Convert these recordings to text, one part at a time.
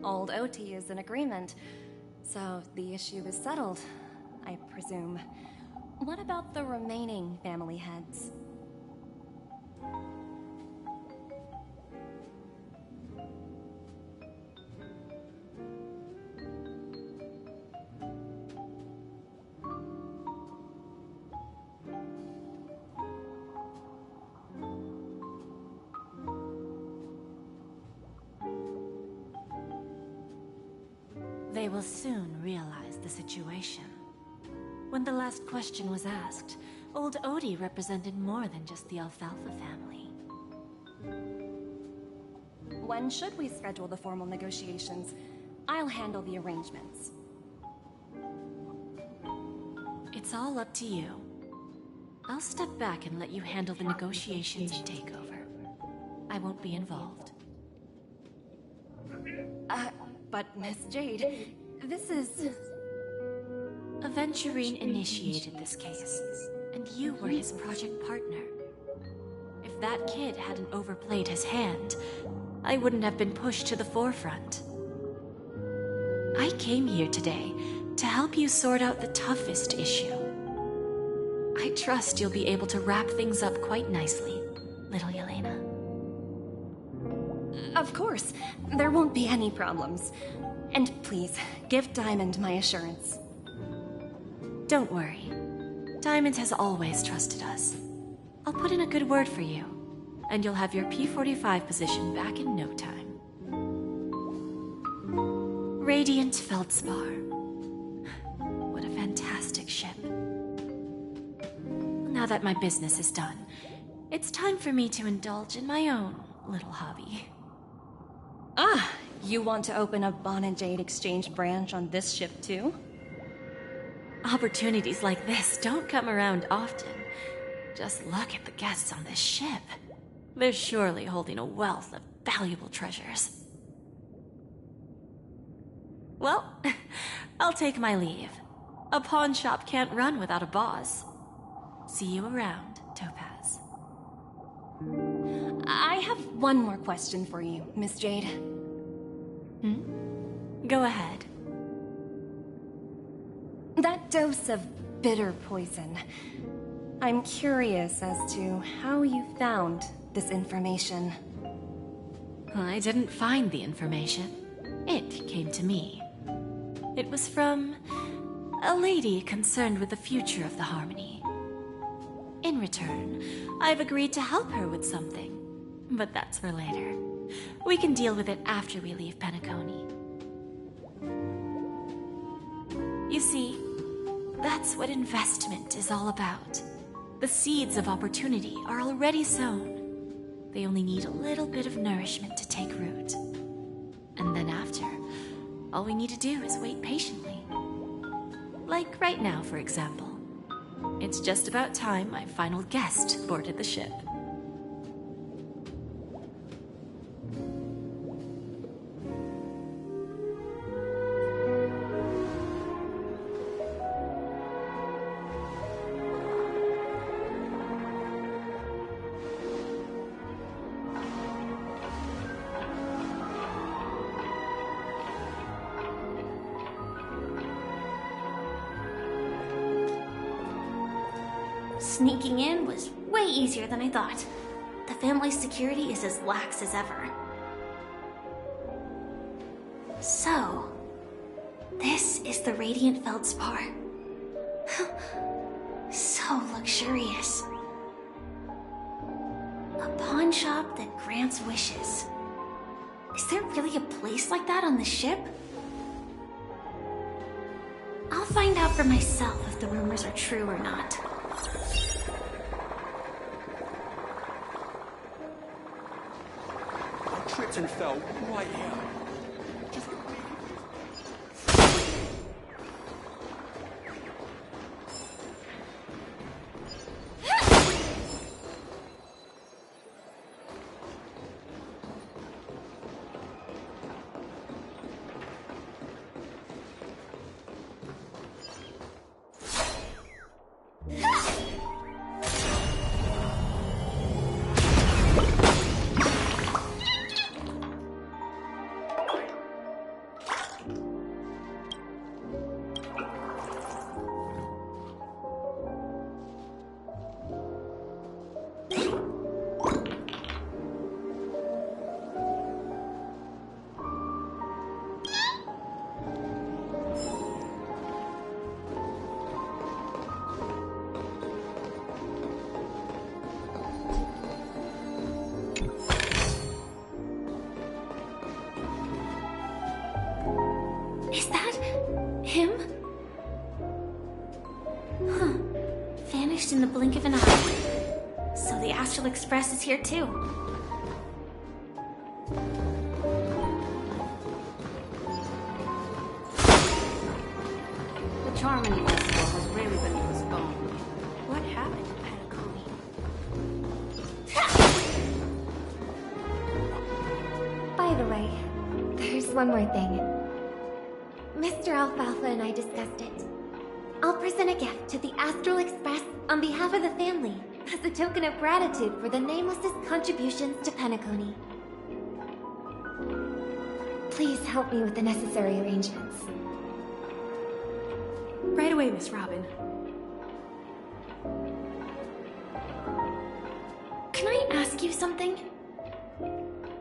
Old OT is in agreement, so the issue is settled, I presume. What about the remaining family heads? They will soon realize the situation. When the last question was asked, old Odie represented more than just the Alfalfa family. When should we schedule the formal negotiations? I'll handle the arrangements. It's all up to you. I'll step back and let you handle the negotiations and takeover. I won't be involved. But Miss Jade, this is... Aventurine initiated this case, and you were his project partner. If that kid hadn't overplayed his hand, I wouldn't have been pushed to the forefront. I came here today to help you sort out the toughest issue. I trust you'll be able to wrap things up quite nicely, little Yelena. Of course, there won't be any problems. And please, give Diamond my assurance. Don't worry. Diamond has always trusted us. I'll put in a good word for you, and you'll have your P-45 position back in no time. Radiant Feldspar. What a fantastic ship. Now that my business is done, it's time for me to indulge in my own little hobby. Ah, you want to open a Bon and Jade exchange branch on this ship too? Opportunities like this don't come around often. Just look at the guests on this ship. They're surely holding a wealth of valuable treasures. Well, I'll take my leave. A pawn shop can't run without a boss. See you around, Topaz. I have one more question for you, Miss Jade. Go ahead. That dose of bitter poison. I'm curious as to how you found this information. I didn't find the information. It came to me. It was from a lady concerned with the future of the Harmony. In return, I've agreed to help her with something. But that's for later. We can deal with it after we leave Penacony. You see, that's what investment is all about. The seeds of opportunity are already sown. They only need a little bit of nourishment to take root. And then after, all we need to do is wait patiently. Like right now, for example. It's just about time my final guest boarded the ship. Sneaking in was way easier than I thought. The family's security is as lax as ever. So, this is the Radiant Feldspar. So luxurious. A pawn shop that grants wishes. Is there really a place like that on the ship? I'll find out for myself if the rumors are true or not. I tripped and fell right here. Just Is that him? Huh. Vanished in the blink of an eye. So the Astral Express is here too. The Charming Festival has really been postponed. What happened to Penacony? By the way, there's one more thing. Mr. Alfalfa and I discussed it. I'll present a gift to the Astral Express on behalf of the family as a token of gratitude for the Nameless's contributions to Penacony. Please help me with the necessary arrangements. Right away, Miss Robin. Can I ask you something?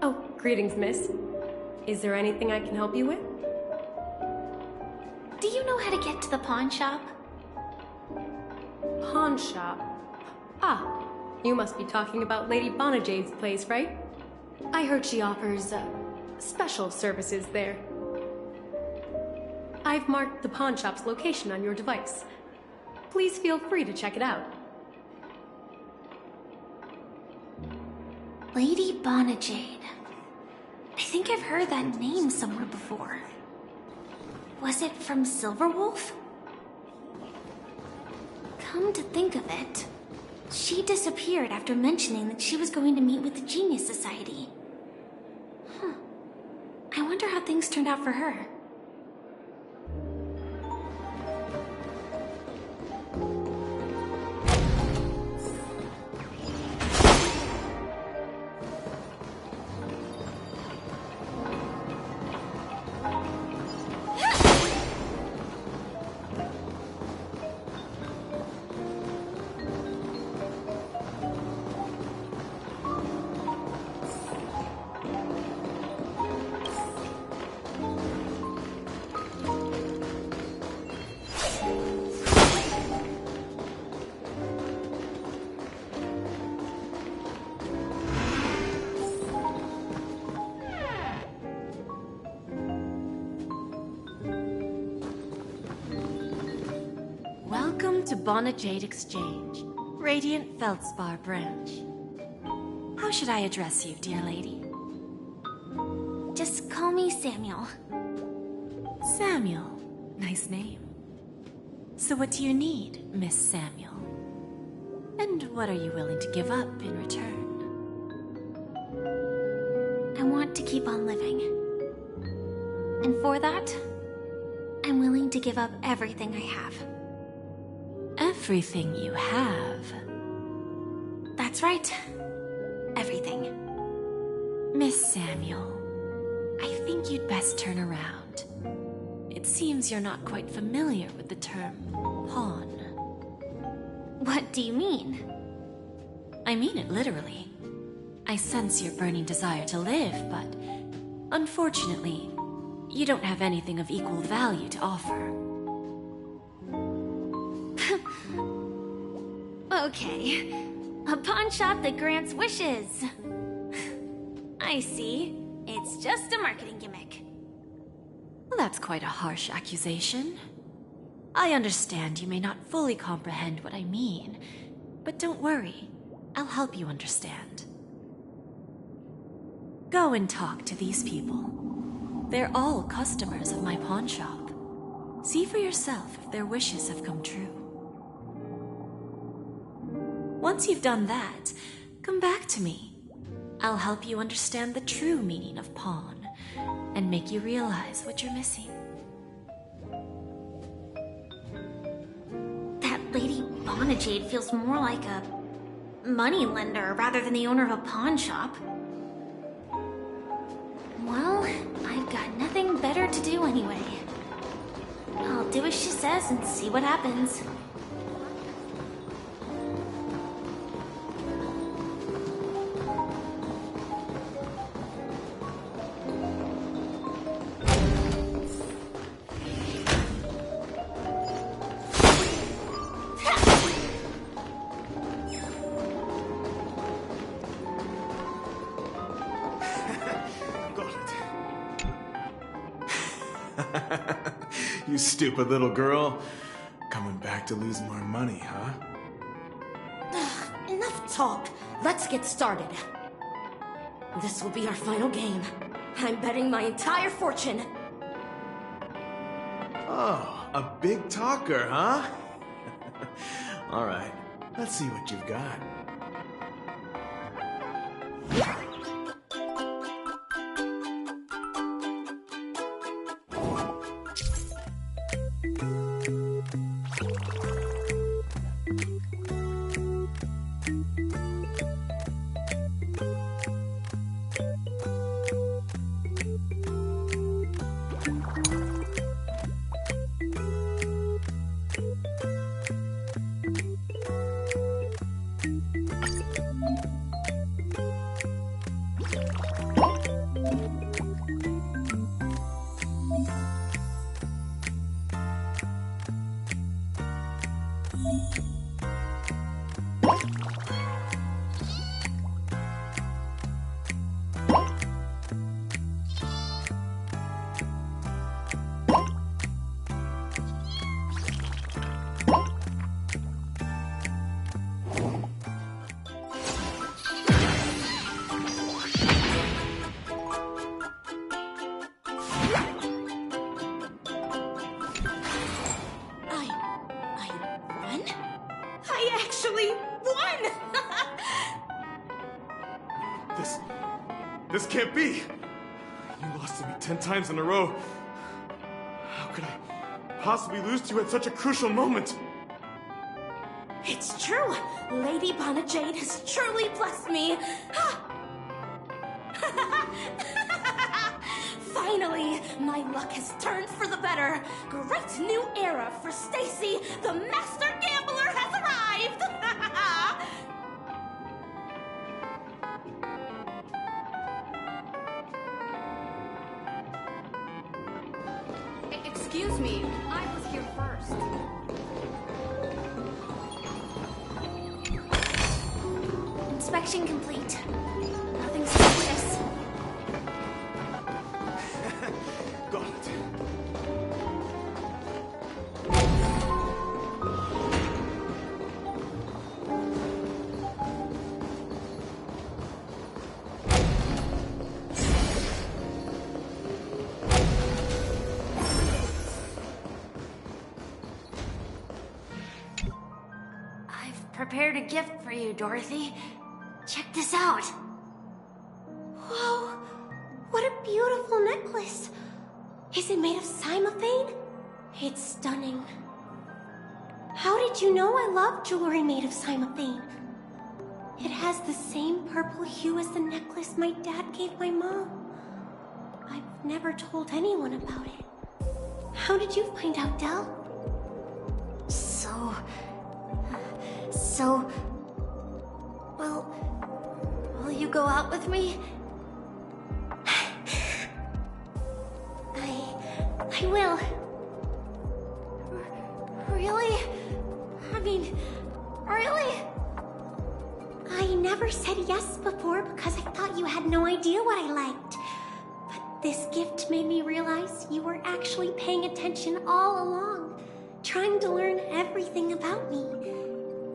Oh, greetings, miss. Is there anything I can help you with? Do you know how to get to the pawn shop? Pawn shop. Ah, you must be talking about Lady Bonajade's place, right? I heard she offers, special services there. I've marked the pawn shop's location on your device. Please feel free to check it out. Lady Bonajade. I think I've heard that name somewhere before. Was it from Silverwolf? Come to think of it, she disappeared after mentioning that she was going to meet with the Genius Society. I wonder how things turned out for her. Welcome to Bonajade Exchange, Radiant Feldspar branch. How should I address you, dear lady? Just call me Samuel. Samuel. Nice name. So what do you need, Miss Samuel? And what are you willing to give up in return? I want to keep on living. And for that, I'm willing to give up everything I have. Everything you have. That's right. Everything. Miss Samuel, I think you'd best turn around. It seems you're not quite familiar with the term pawn. What do you mean? I mean it literally. I sense your burning desire to live, but unfortunately, you don't have anything of equal value to offer. Okay. A pawn shop that grants wishes. I see. It's just a marketing gimmick. Well, that's quite a harsh accusation. I understand you may not fully comprehend what I mean, but don't worry. I'll help you understand. Go and talk to these people. They're all customers of my pawn shop. See for yourself if their wishes have come true. Once you've done that, come back to me. I'll help you understand the true meaning of pawn and make you realize what you're missing. That Lady Bonajade feels more like a moneylender rather than the owner of a pawn shop. Well, I've got nothing better to do anyway. I'll do as she says and see what happens. You stupid little girl. Coming back to lose more money, huh? Enough talk. Let's get started. This will be our final game. I'm betting my entire fortune. Oh, a big talker, huh? All right, let's see what you've got. This can't be! You lost to me 10 times in a row. How could I possibly lose to you at such a crucial moment? It's true! Lady Bonajade has truly blessed me! Finally, my luck has turned for the better. Great new era for Stacy. The master gambler has arrived! Excuse me, I was here first. Inspection complete. Nothing suspicious. Got it. Prepared a gift for you, Dorothy. Check this out. Whoa! What a beautiful necklace! Is it made of cymophane? It's stunning. How did you know I love jewelry made of cymophane? It has the same purple hue as the necklace my dad gave my mom. I've never told anyone about it. How did you find out, Del? Will you go out with me? I will. Really? mean, really? I never said yes before because I thought you had no idea what I liked. But this gift made me realize you were actually paying attention all along, trying to learn everything about me.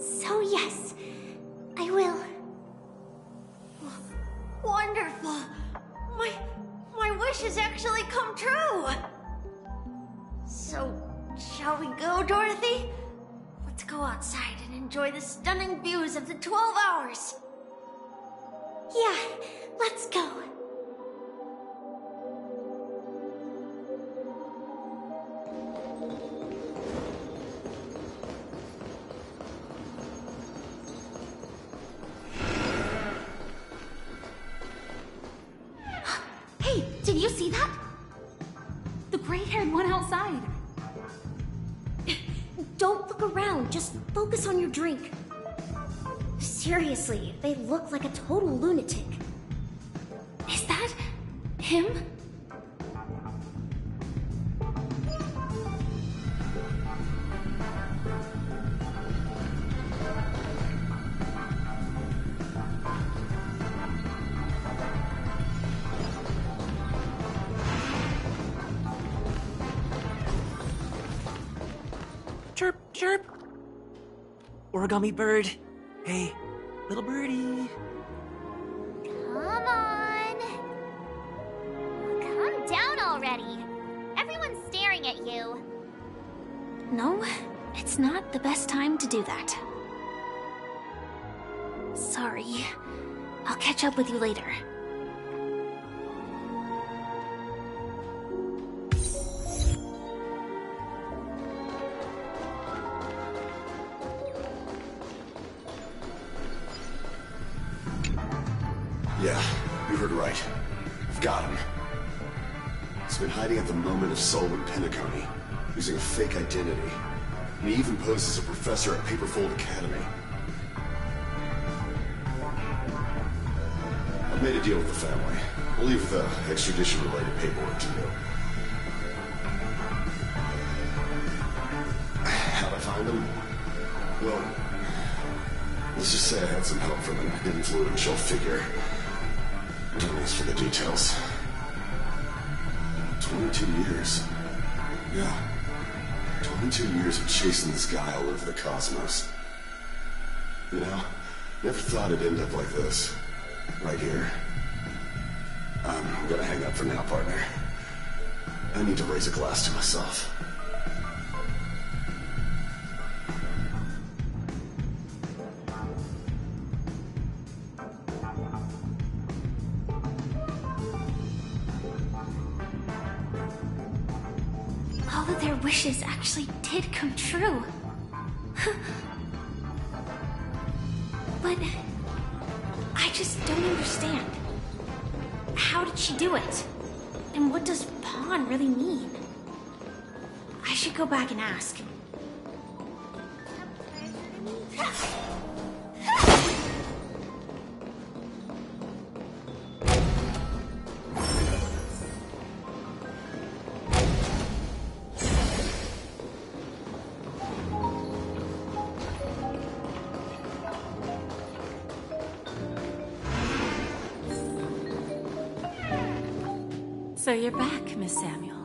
So yes, I will. Wonderful. My wish has actually come true. So, shall we go, Dorothy? Let's go outside and enjoy the stunning views of the 12 hours. Yeah, let's go. Hey, did you see that? The gray-haired one outside. Don't look around, just focus on your drink. Seriously, they look like a total lunatic. Is that him? Chirp, chirp. Origami bird. Hey, little birdie. Come on. Calm down already. Everyone's staring at you. No, it's not the best time to do that. Sorry. I'll catch up with you later. Yeah, you heard right. I've got him. He's been hiding at the Moment of Soul in Penacony, using a fake identity. And he even posed as a professor at Paperfold Academy. I've made a deal with the family. I'll leave the extradition-related paperwork to you. How'd I find him? Well, let's just say I had some help from an influential figure. Thanks for the details. 22 years. Yeah. 22 years of chasing this guy all over the cosmos. You know, never thought it'd end up like this. Right here. I'm gonna hang up for now, partner. I need to raise a glass to myself. All of their wishes actually did come true. But I just don't understand. How did she do it? And what does pawn really mean? I should go back and ask. So you're back, Miss Samuel.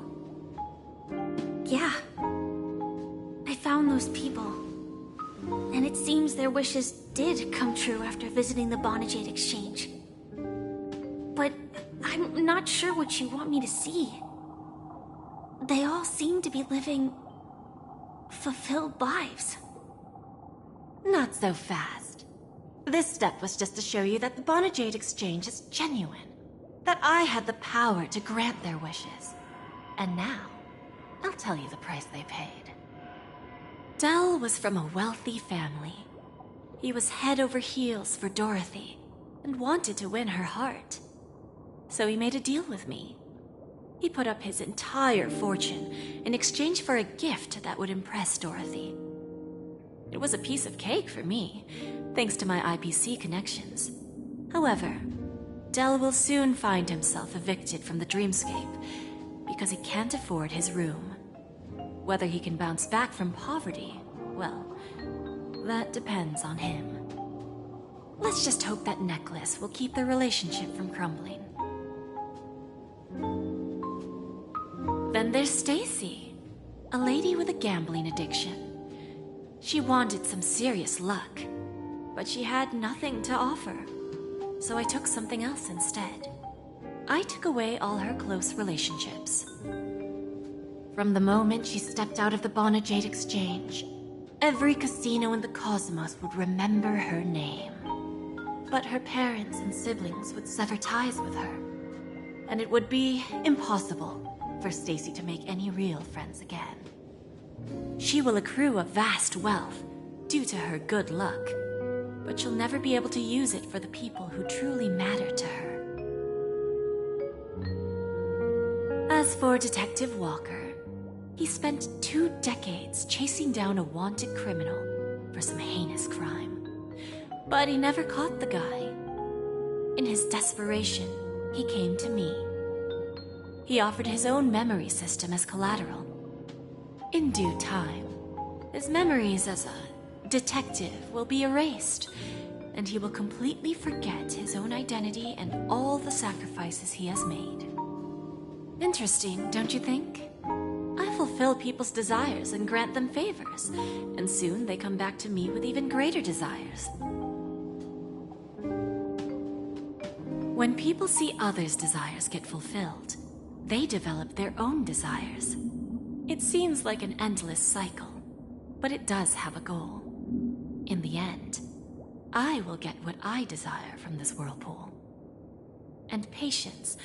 Yeah. I found those people. And it seems their wishes did come true after visiting the Bonajade Exchange. But I'm not sure what you want me to see. They all seem to be living fulfilled lives. Not so fast. This step was just to show you that the Bonajade Exchange is genuine. That I had the power to grant their wishes. And now, I'll tell you the price they paid. Dell was from a wealthy family. He was head over heels for Dorothy, and wanted to win her heart. So he made a deal with me. He put up his entire fortune in exchange for a gift that would impress Dorothy. It was a piece of cake for me, thanks to my IPC connections. However, Dell will soon find himself evicted from the dreamscape because he can't afford his room. Whether he can bounce back from poverty, well, that depends on him. Let's just hope that necklace will keep their relationship from crumbling. Then there's Stacy, a lady with a gambling addiction. She wanted some serious luck, but she had nothing to offer, so I took something else instead. I took away all her close relationships. From the moment she stepped out of the Bonajade Exchange, every casino in the cosmos would remember her name. But her parents and siblings would sever ties with her, and it would be impossible for Stacy to make any real friends again. She will accrue a vast wealth due to her good luck, but she'll never be able to use it for the people who truly matter to her. As for Detective Walker, he spent 2 decades chasing down a wanted criminal for some heinous crime. But he never caught the guy. In his desperation, he came to me. He offered his own memory system as collateral. In due time, his memories as a detective will be erased, and he will completely forget his own identity and all the sacrifices he has made. Interesting, don't you think? I fulfill people's desires and grant them favors, and soon they come back to me with even greater desires. When people see others' desires get fulfilled, they develop their own desires. It seems like an endless cycle, but it does have a goal. In the end, I will get what I desire from this whirlpool. And patience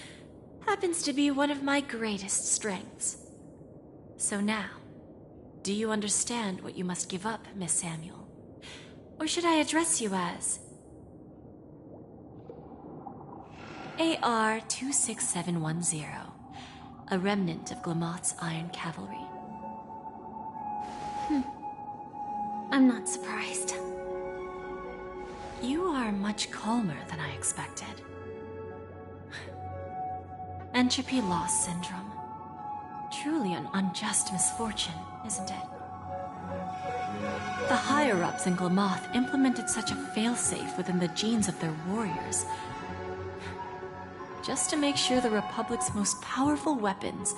happens to be one of my greatest strengths. So now, do you understand what you must give up, Miss Samuel? Or should I address you as AR-26710, a remnant of Glamoth's Iron Cavalry? I'm not surprised. You are much calmer than I expected. Entropy loss syndrome. Truly an unjust misfortune, isn't it? The higher-ups in Glamoth implemented such a failsafe within the genes of their warriors, just to make sure the Republic's most powerful weapons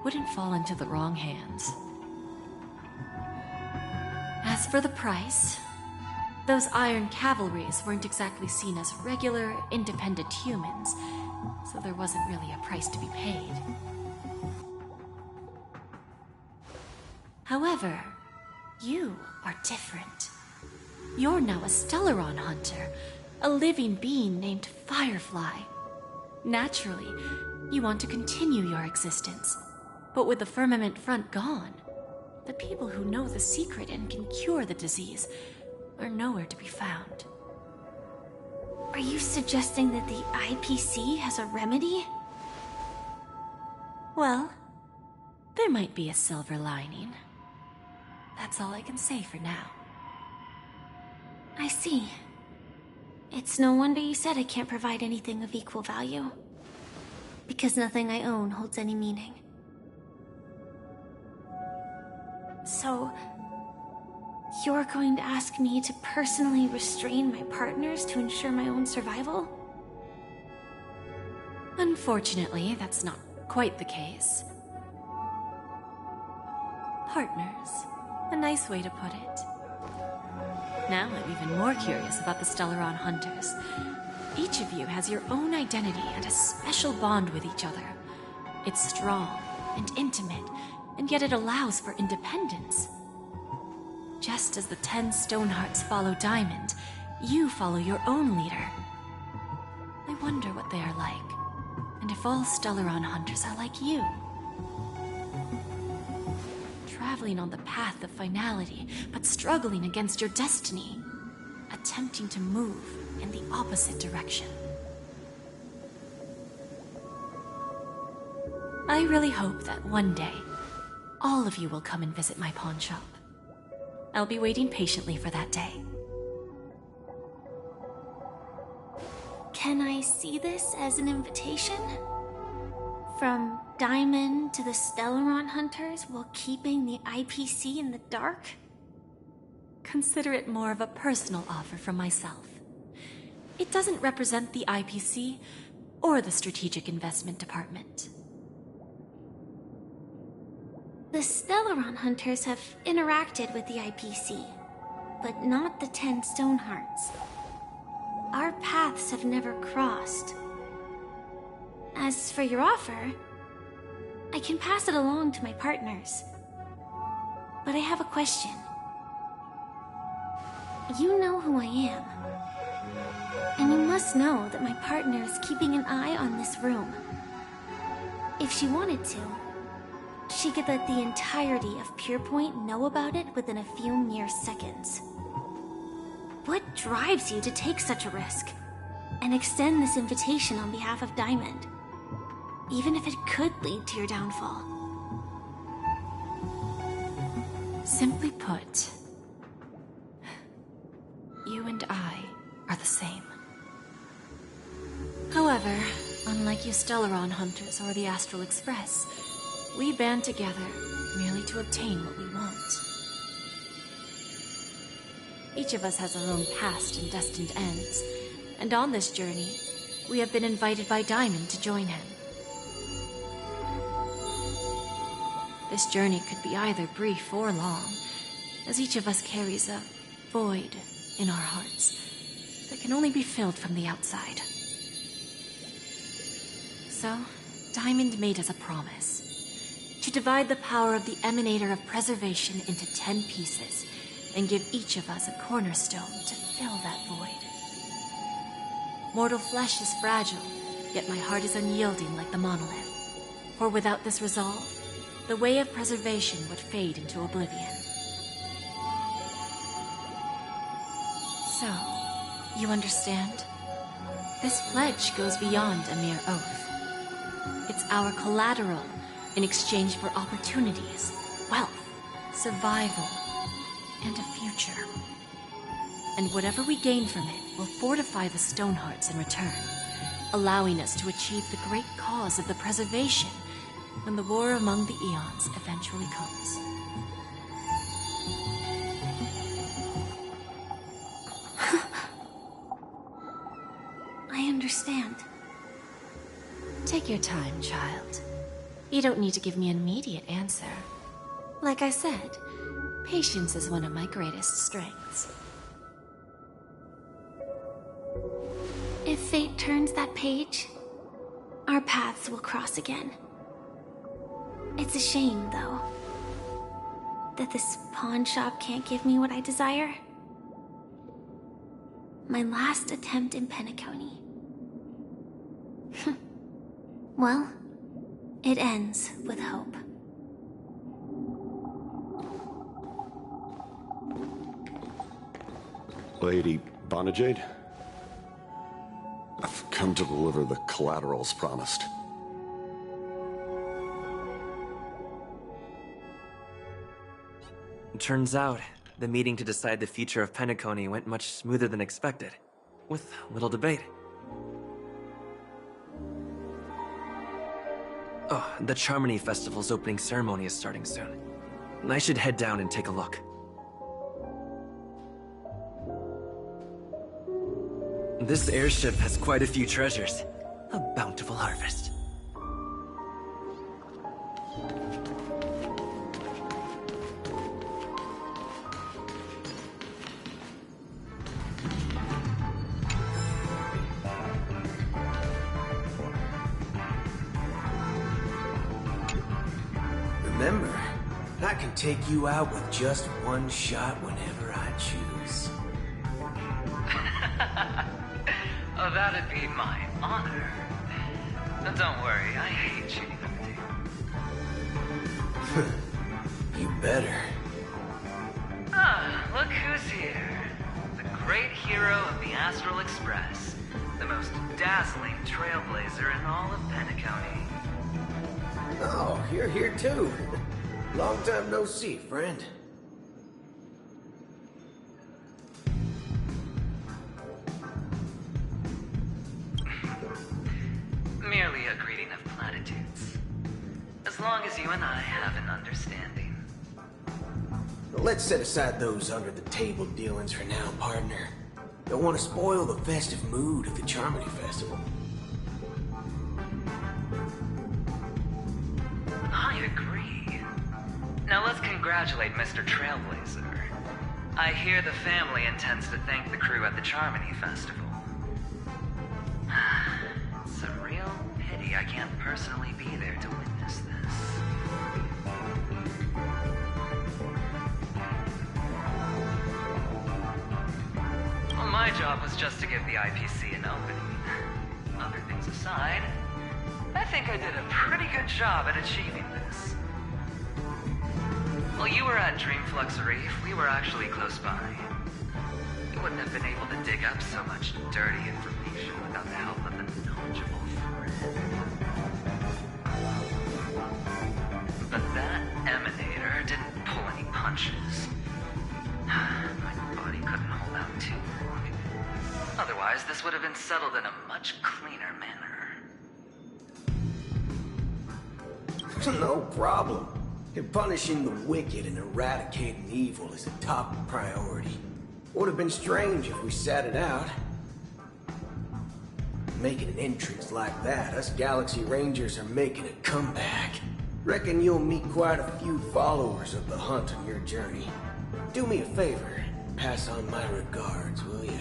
wouldn't fall into the wrong hands. As for the price, those Iron Cavalries weren't exactly seen as regular, independent humans, so there wasn't really a price to be paid. However, you are different. You're now a Stellaron hunter, a living being named Firefly. Naturally, you want to continue your existence, but with the Firmament Front gone, the people who know the secret and can cure the disease are nowhere to be found. Are you suggesting that the IPC has a remedy? Well, there might be a silver lining. That's all I can say for now. I see. It's no wonder you said I can't provide anything of equal value. Because nothing I own holds any meaning. So, you're going to ask me to personally restrain my partners to ensure my own survival? Unfortunately, that's not quite the case. Partners. A nice way to put it. Now I'm even more curious about the Stellaron Hunters. Each of you has your own identity and a special bond with each other. It's strong and intimate, and yet it allows for independence. Just as the 10 Stonehearts follow Diamond, you follow your own leader. I wonder what they are like, and if all Stellaron Hunters are like you. Traveling on the path of finality, but struggling against your destiny. Attempting to move in the opposite direction. I really hope that one day, all of you will come and visit my pawn shop. I'll be waiting patiently for that day. Can I see this as an invitation? From Diamond to the Stellaron Hunters while keeping the IPC in the dark? consider it more of a personal offer from myself. It doesn't represent the IPC or the Strategic Investment Department. The Stellaron Hunters have interacted with the IPC, but not the 10 Stonehearts. Our paths have never crossed. As for your offer, I can pass it along to my partners. But I have a question. You know who I am. And you must know that my partner is keeping an eye on this room. If she wanted to, she could let the entirety of Purepoint know about it within a few mere seconds. What drives you to take such a risk and extend this invitation on behalf of Diamond, even if it could lead to your downfall? Simply put, you and I are the same. However, unlike you Stellaron Hunters or the Astral Express, we band together merely to obtain what we want. Each of us has our own past and destined ends, and on this journey, we have been invited by Diamond to join him. This journey could be either brief or long, as each of us carries a void in our hearts that can only be filled from the outside. So, Diamond made us a promise to divide the power of the Emanator of Preservation into 10 pieces and give each of us a cornerstone to fill that void. Mortal flesh is fragile, yet my heart is unyielding like the monolith. For without this resolve, the way of preservation would fade into oblivion. So, you understand? This pledge goes beyond a mere oath. It's our collateral in exchange for opportunities, wealth, survival, and a future. And whatever we gain from it will fortify the Stonehearts in return, allowing us to achieve the great cause of the preservation when the war among the Eons eventually comes. I understand. Take your time, child. You don't need to give me an immediate answer. Like I said, patience is one of my greatest strengths. If fate turns that page, our paths will cross again. It's a shame, though, that this pawn shop can't give me what I desire. My last attempt in Penacony. Well, it ends with hope. Lady Bonajade? I've come to deliver the collaterals promised. It turns out, the meeting to decide the future of Penacony went much smoother than expected, with little debate. Oh, the Charmony Festival's opening ceremony is starting soon. I should head down and take a look. This airship has quite a few treasures. A bountiful harvest. Remember, I can take you out with just one shot whenever I choose. Oh, that'd be my honor. But don't worry, I hate cheating on the date. You better. Ah, look who's here. The great hero of the Astral Express. The most dazzling trailblazer in all of Penacony. Oh, you're here too. Long time no see, friend. Merely a greeting of platitudes. As long as you and I have an understanding. Let's set aside those under-the-table dealings for now, partner. Don't want to spoil the festive mood of the Charmony Festival. I agree. Now let's congratulate Mr. Trailblazer. I hear the family intends to thank the crew at the Charmony Festival. It's a real pity I can't personally be there to witness this. Well, my job was just to give the IPC an opening. Other things aside, I think I did a pretty good job at achieving this. While you were at Dreamflux Reef, we were actually close by. You wouldn't have been able to dig up so much dirty information without the help of a knowledgeable friend. But that emanator didn't pull any punches. My body couldn't hold out too long. Otherwise, this would have been settled in a much cleaner manner. No problem. And punishing the wicked and eradicating evil is a top priority. Would have been strange if we sat it out. Making an entrance like that, us Galaxy Rangers are making a comeback. Reckon you'll meet quite a few followers of the hunt on your journey. Do me a favor, pass on my regards, will you?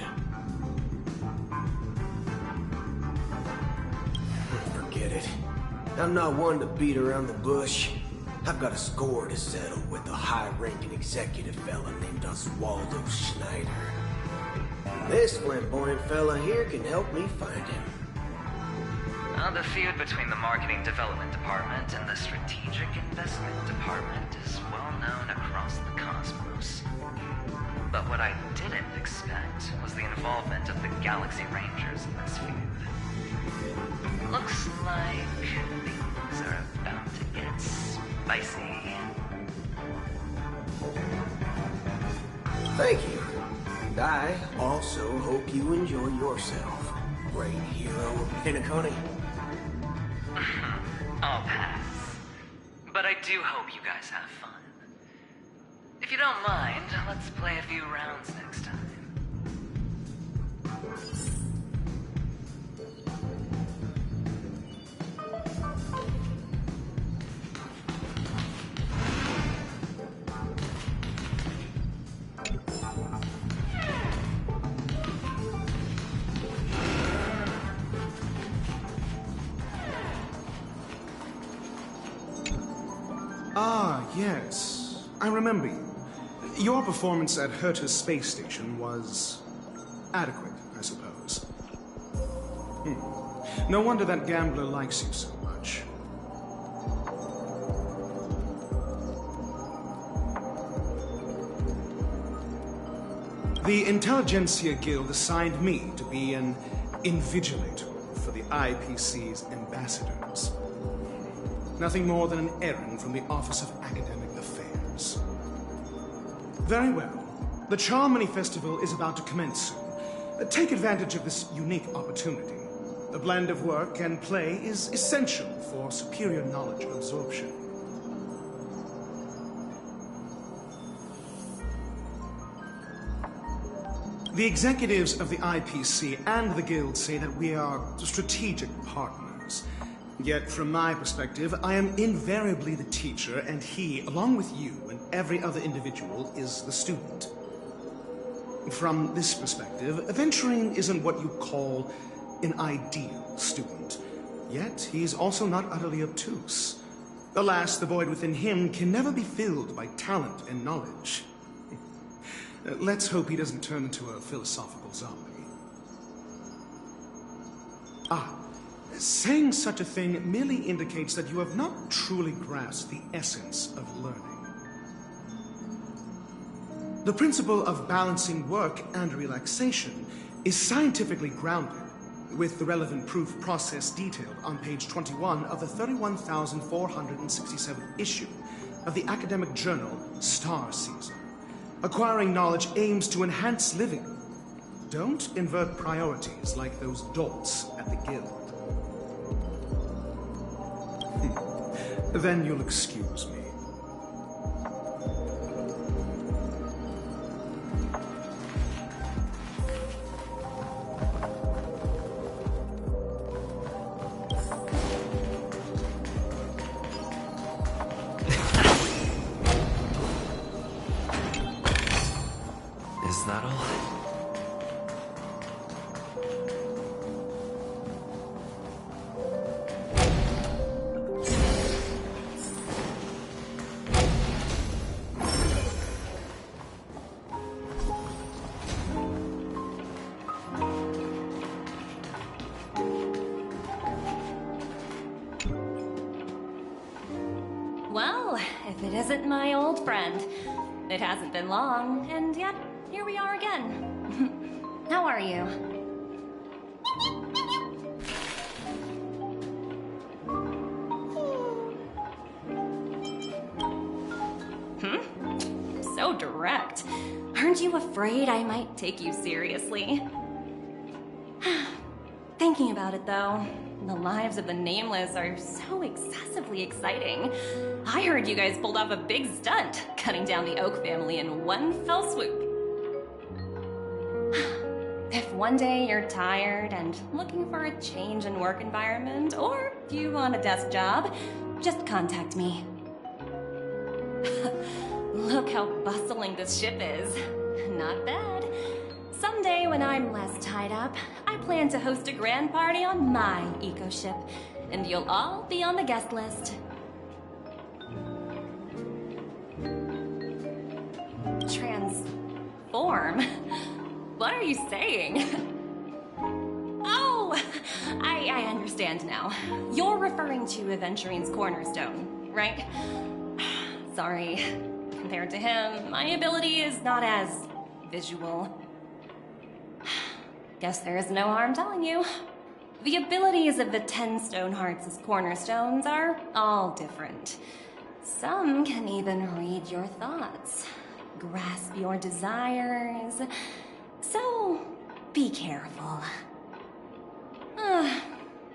Forget it. I'm not one to beat around the bush. I've got a score to settle with a high-ranking executive fella named Oswaldo Schneider. This flamboyant fella here can help me find him. The feud between the Marketing Development Department and the Strategic Investment Department is well known across the cosmos. But what I didn't expect was the involvement of the Galaxy Rangers in this feud. Looks like things are about to get spicy. Thank you. And I also hope you enjoy yourself, great hero of Penacony. I'll pass. But I do hope you guys have fun. If you don't mind, let's play a few rounds next time. Ah, yes. I remember you. Your performance at Herta's space station was adequate, I suppose. No wonder that gambler likes you so much. The Intelligentsia Guild assigned me to be an invigilator for the IPC's ambassadors. Nothing more than an errand from the Office of Academic Affairs. Very well. The Charmony Festival is about to commence soon. Take advantage of this unique opportunity. The blend of work and play is essential for superior knowledge absorption. The executives of the IPC and the Guild say that we are strategic partners. Yet, from my perspective, I am invariably the teacher, and he, along with you and every other individual, is the student. From this perspective, Aventurine isn't what you call an ideal student. Yet, he's also not utterly obtuse. Alas, the void within him can never be filled by talent and knowledge. Let's hope he doesn't turn into a philosophical zombie. Saying such a thing merely indicates that you have not truly grasped the essence of learning. The principle of balancing work and relaxation is scientifically grounded, with the relevant proof process detailed on page 21 of the 31,467th issue of the academic journal Star Season. Acquiring knowledge aims to enhance living. Don't invert priorities like those dolts at the Guild. Then you'll excuse me. Is that all? Well, if it isn't my old friend. It hasn't been long, and yet, here we are again. How are you? So direct. Aren't you afraid I might take you seriously? Thinking about it, though, the lives of the Nameless are so excessively exciting. I heard you guys pulled off a big stunt, cutting down the Oak family in one fell swoop. If one day you're tired and looking for a change in work environment, or you want a desk job, just contact me. Look how bustling this ship is. Not bad. Someday when I'm less tied up, I plan to host a grand party on my eco-ship, and you'll all be on the guest list. Transform? What are you saying? Oh, I understand now. You're referring to Aventurine's cornerstone, right? Sorry. Compared to him, my ability is not as visual. Guess there is no harm telling you. The abilities of the 10 Stonehearts' cornerstones are all different. Some can even read your thoughts, grasp your desires. So, be careful.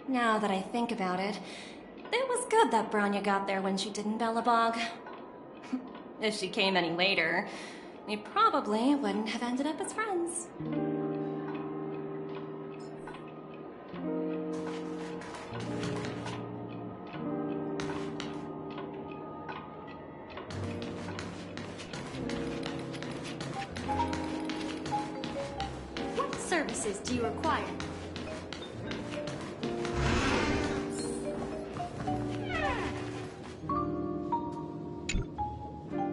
Now that I think about it, it was good that Branya got there when she did in Bellabog. If she came any later, we probably wouldn't have ended up as friends. What services do you require?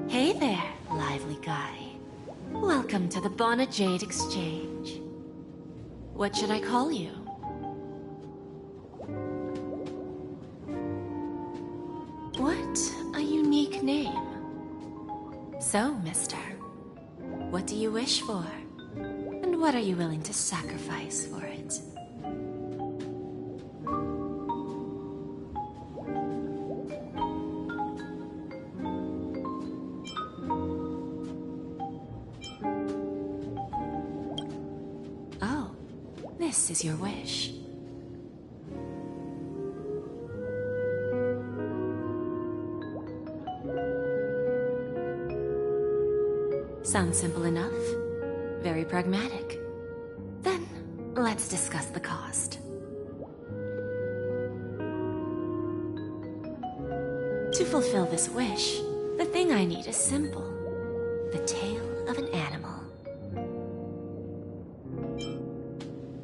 Hey there, lively guy. Welcome to the Bonajade Exchange. What should I call you? What a unique name. So, mister, what do you wish for? And what are you willing to sacrifice for it? Oh, this is your wish. Sounds simple enough. Very pragmatic. Then, let's discuss the cost. To fulfill this wish, the thing I need is simple. The tail of an animal.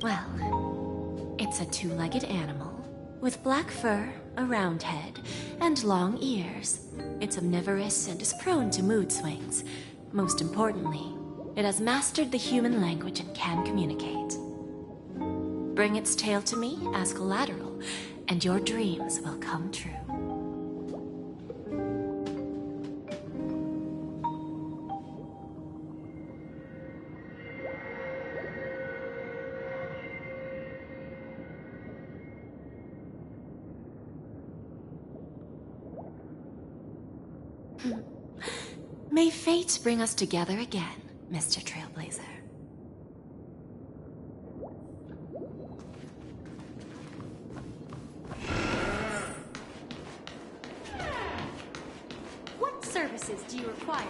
Well, it's a two-legged animal, with black fur, a round head, and long ears. It's omnivorous and is prone to mood swings. Most importantly, it has mastered the human language and can communicate. Bring its tail to me as collateral, and your dreams will come true. May fate bring us together again, Mr. Trailblazer. What services do you require?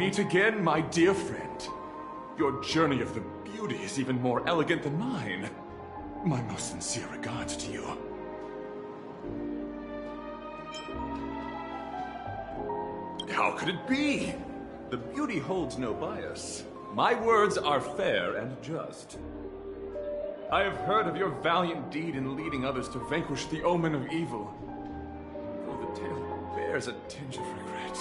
meet again, my dear friend. Your journey of the beauty is even more elegant than mine. My most sincere regards to you. How could it be? The beauty holds no bias. My words are fair and just. I have heard of your valiant deed in leading others to vanquish the omen of evil. Though the tale bears a tinge of regret.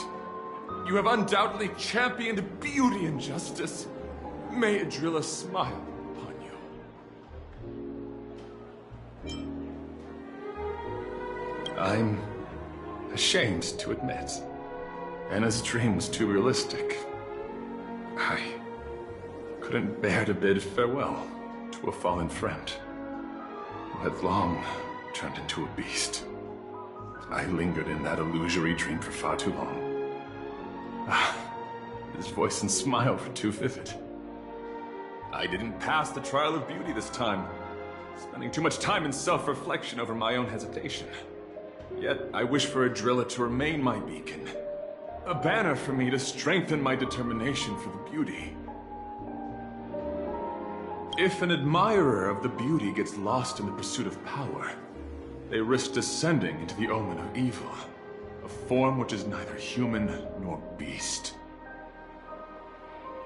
You have undoubtedly championed beauty and justice. May Adrilla smile upon you. I'm ashamed to admit, Anna's dream was too realistic. I couldn't bear to bid farewell to a fallen friend who had long turned into a beast. I lingered in that illusory dream for far too long. His voice and smile were too vivid. I didn't pass the trial of beauty this time, spending too much time in self-reflection over my own hesitation. Yet I wish for Adrilla to remain my beacon, a banner for me to strengthen my determination for the beauty. If an admirer of the beauty gets lost in the pursuit of power, they risk descending into the omen of evil, a form which is neither human nor beast.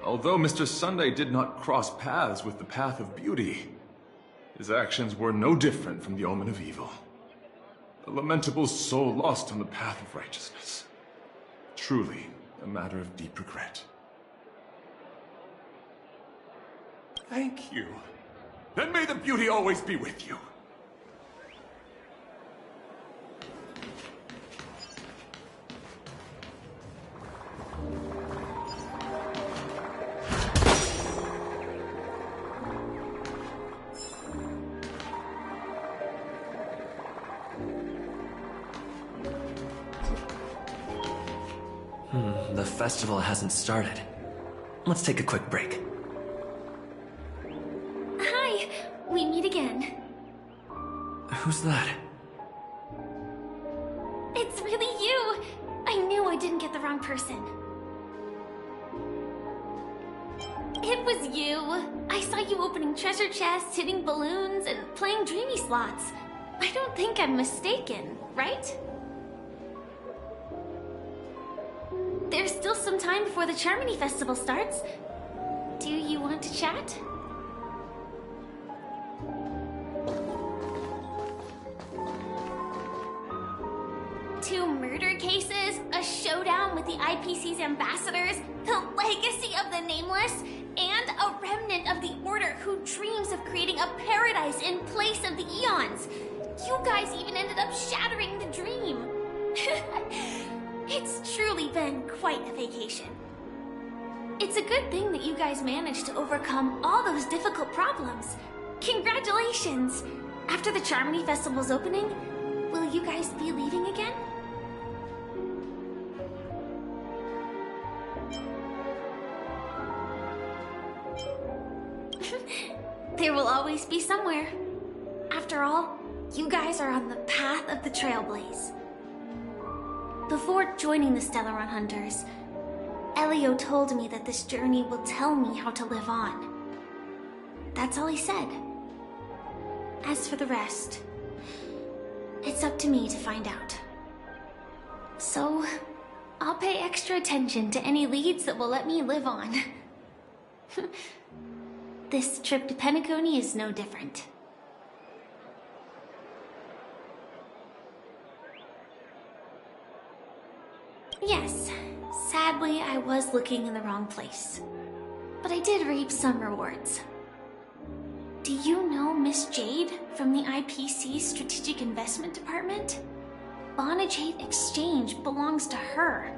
Although Mr. Sunday did not cross paths with the path of beauty, his actions were no different from the omen of evil. A lamentable soul lost on the path of righteousness. Truly a matter of deep regret. Thank you. Then may the beauty always be with you. The festival hasn't started. Let's take a quick break. Hi! We meet again. Who's that? It's really you! I knew I didn't get the wrong person. It was you! I saw you opening treasure chests, hitting balloons, and playing dreamy slots. I don't think I'm mistaken, right? There's still some time before the Charmony Festival starts. Do you want to chat? Two murder cases, a showdown with the IPC's ambassadors, the legacy of the Nameless, and a remnant of the Order who dreams of creating a paradise in place of the Eons. You guys even ended up shattering the dream. It's truly been quite a vacation. It's a good thing that you guys managed to overcome all those difficult problems. Congratulations! After the Charmony Festival's opening, will you guys be leaving again? There will always be somewhere. After all, you guys are on the path of the Trailblaze. Before joining the Stellaron Hunters, Elio told me that this journey will tell me how to live on. That's all he said. As for the rest, it's up to me to find out. So, I'll pay extra attention to any leads that will let me live on. This trip to Penacony is no different. Yes, sadly I was looking in the wrong place. But I did reap some rewards. Do you know Miss Jade from the IPC's Strategic Investment Department? Bonajade Exchange belongs to her.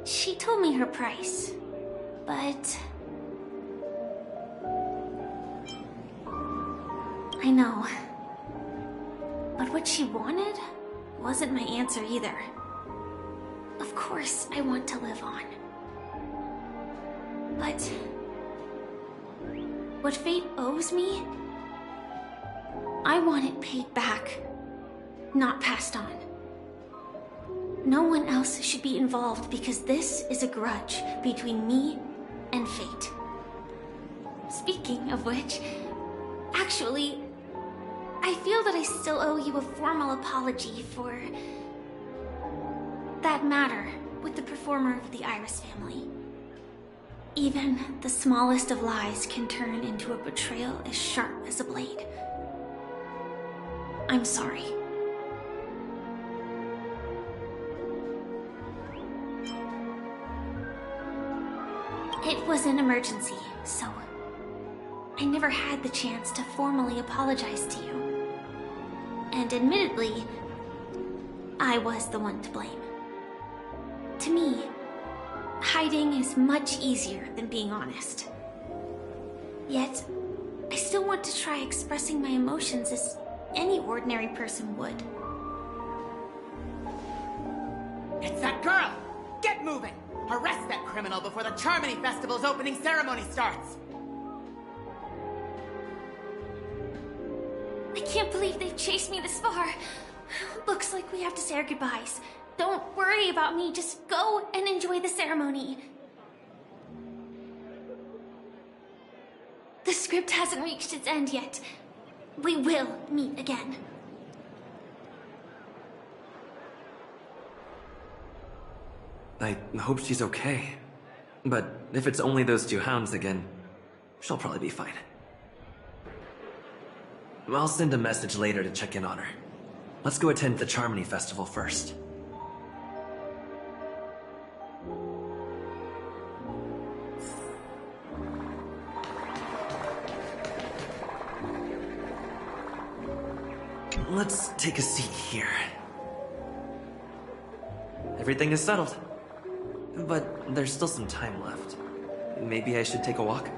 She told me her price, but... I know. But what she wanted wasn't my answer either. Of course, I want to live on. But... what fate owes me, I want it paid back, not passed on. No one else should be involved because this is a grudge between me and fate. Speaking of which, actually, I feel that I still owe you a formal apology for that matter with the performer of the Iris family. Even the smallest of lies can turn into a betrayal as sharp as a blade. I'm sorry. It was an emergency, so I never had the chance to formally apologize to you. And admittedly, I was the one to blame. To me, hiding is much easier than being honest. Yet, I still want to try expressing my emotions as any ordinary person would. It's that girl! Get moving! Arrest that criminal before the Charmony Festival's opening ceremony starts! I can't believe they've chased me this far. Looks like we have to say our goodbyes. Don't worry about me, just go and enjoy the ceremony. The script hasn't reached its end yet. We will meet again. I hope she's okay. But if it's only those two hounds again, she'll probably be fine. I'll send a message later to check in on her. Let's go attend the Charmony Festival first. Let's take a seat here. Everything is settled. But there's still some time left. Maybe I should take a walk?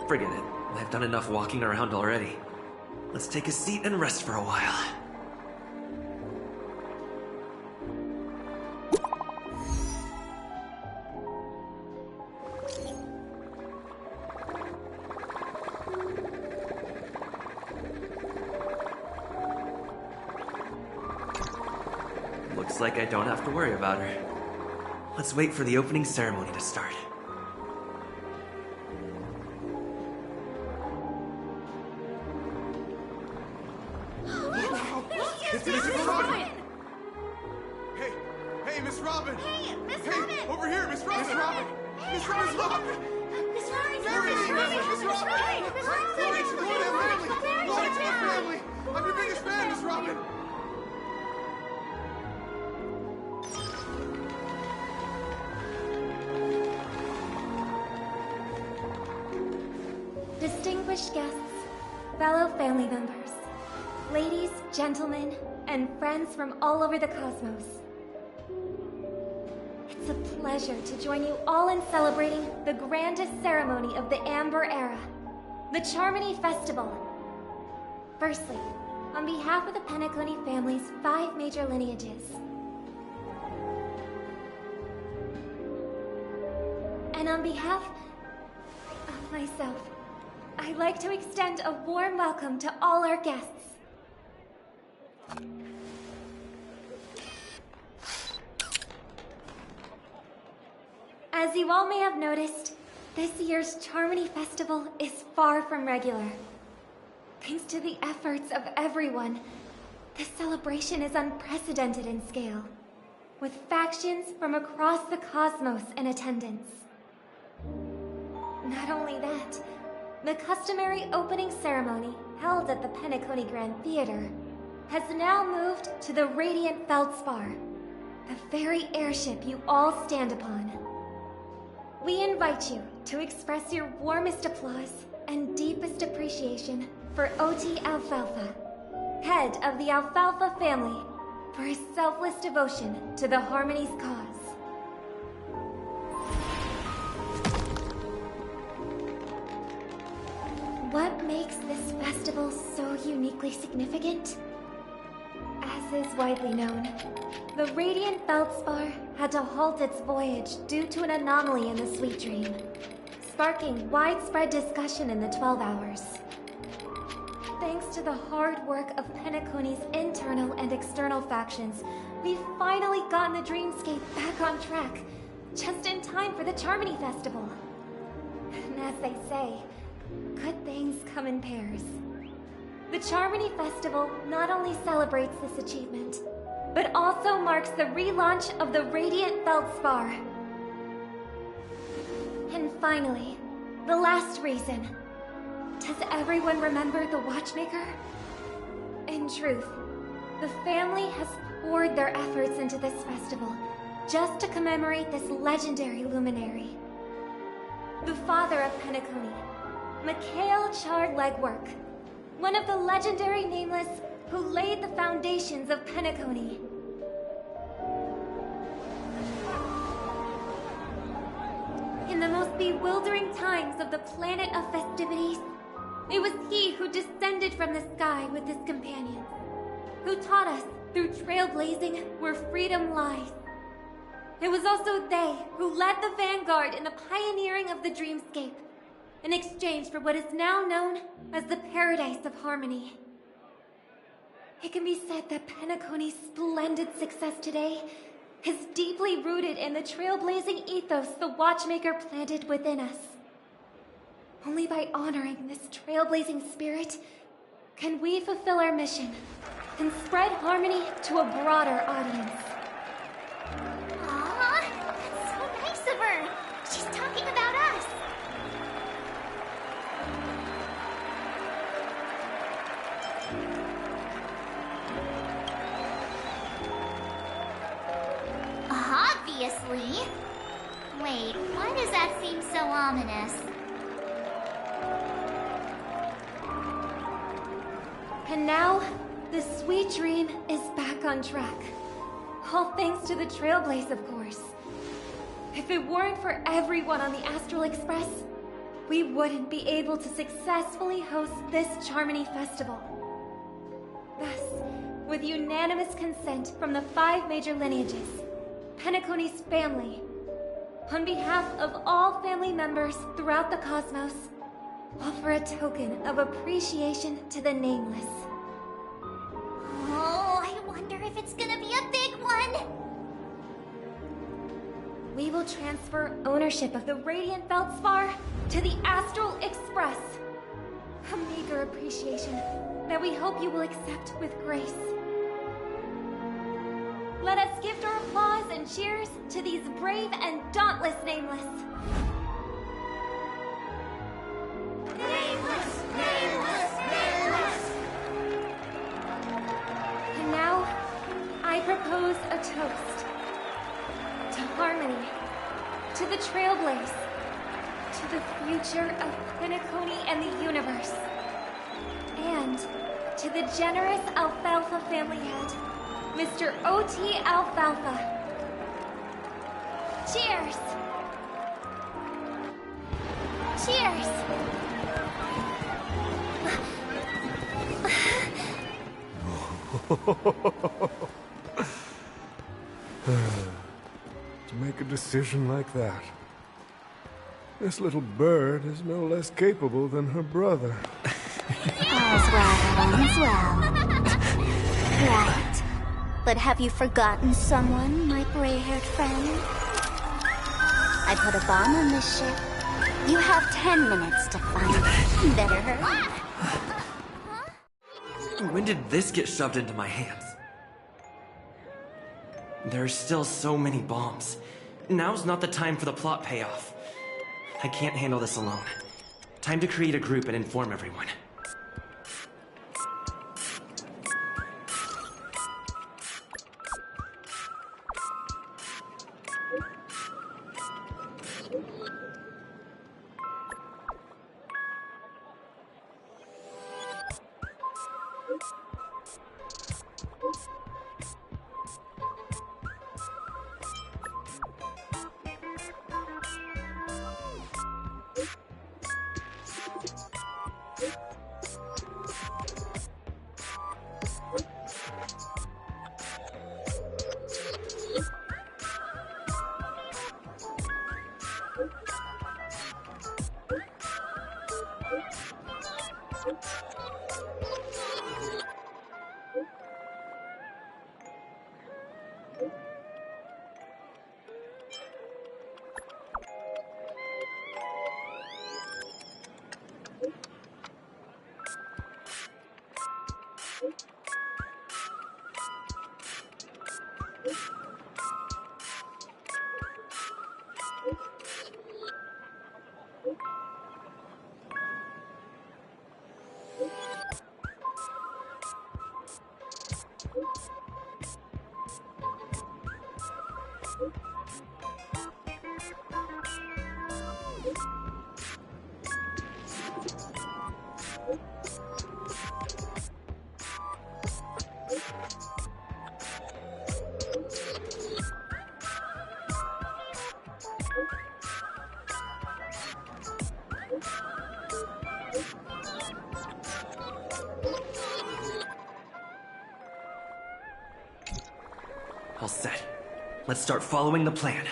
Forget it. I've done enough walking around already. Let's take a seat and rest for a while. Looks like I don't have to worry about her. Let's wait for the opening ceremony to start. It's Miss Robin! Hey, Miss Robin! Hey, Miss Robin! Over here, Miss Robin! Miss Robin! Miss Robin! Miss Robin! There it is! Miss Robin! Glory to the family! Glory to the family! I'm your biggest fan, Miss Robin! Distinguished guests, fellow family members, ladies, gentlemen, and friends from all over the cosmos. It's a pleasure to join you all in celebrating the grandest ceremony of the Amber Era, the Charmony Festival. Firstly, on behalf of the Penacony family's 5 major lineages, and on behalf of myself, I'd like to extend a warm welcome to all our guests. As you all may have noticed, this year's Charmony Festival is far from regular. Thanks to the efforts of everyone, this celebration is unprecedented in scale, with factions from across the cosmos in attendance. Not only that, the customary opening ceremony held at the Penacony Grand Theater has now moved to the Radiant Feldspar, the very airship you all stand upon. We invite you to express your warmest applause and deepest appreciation for OT Alfalfa, head of the Alfalfa family, for his selfless devotion to the Harmony's cause. What makes this festival so uniquely significant? As is widely known, the Radiant Feldspar had to halt its voyage due to an anomaly in the Sweet Dream, sparking widespread discussion in the 12 Hours. thanks to the hard work of Penacony's internal and external factions, we've finally gotten the dreamscape back on track, just in time for the Charmony Festival. And as they say, good things come in pairs. The Charmony Festival not only celebrates this achievement, but also marks the relaunch of the Radiant Feldspar. And finally, the last reason. Does everyone remember the Watchmaker? In truth, the family has poured their efforts into this festival just to commemorate this legendary luminary. The father of Penacony, Mikhail Char Legwork, one of the legendary Nameless who laid the foundations of Penacony. In the most bewildering times of the planet of festivities, it was he who descended from the sky with his companions, who taught us through trailblazing where freedom lies. It was also they who led the vanguard in the pioneering of the dreamscape, in exchange for what is now known as the Paradise of Harmony. It can be said that Penacony's splendid success today is deeply rooted in the trailblazing ethos the Watchmaker planted within us. Only by honoring this trailblazing spirit can we fulfill our mission and spread harmony to a broader audience. Aw, that's so nice of her. She's talking about us. Obviously. Wait, why does that seem so ominous? And now, the sweet dream is back on track. All thanks to the Trailblaze, of course. If it weren't for everyone on the Astral Express, we wouldn't be able to successfully host this Charmony Festival. Thus, with unanimous consent from the 5 major lineages, Penacony's family, on behalf of all family members throughout the cosmos, offer a token of appreciation to the Nameless. Oh, I wonder if it's gonna be a big one! We will transfer ownership of the Radiant Feldspar to the Astral Express. A meager appreciation that we hope you will accept with grace. Let us gift our applause and cheers to these brave and dauntless Nameless. Nameless! Nameless! Nameless! And now, I propose a toast. To harmony, to the Trailblaze, to the future of Penacony and the universe, and to the generous Alfalfa family head, Mr. O.T. Alfalfa. Cheers! Cheers! To make a decision like that. This little bird is no less capable than her brother. All's well, all's well. Right. But have you forgotten someone, my gray-haired friend? I put a bomb on this ship. You have 10 minutes to find it. Better hurry. When did this get shoved into my hands? There's still so many bombs. Now's not the time for the plot payoff. I can't handle this alone. Time to create a group and inform everyone. All set. Let's start following the plan.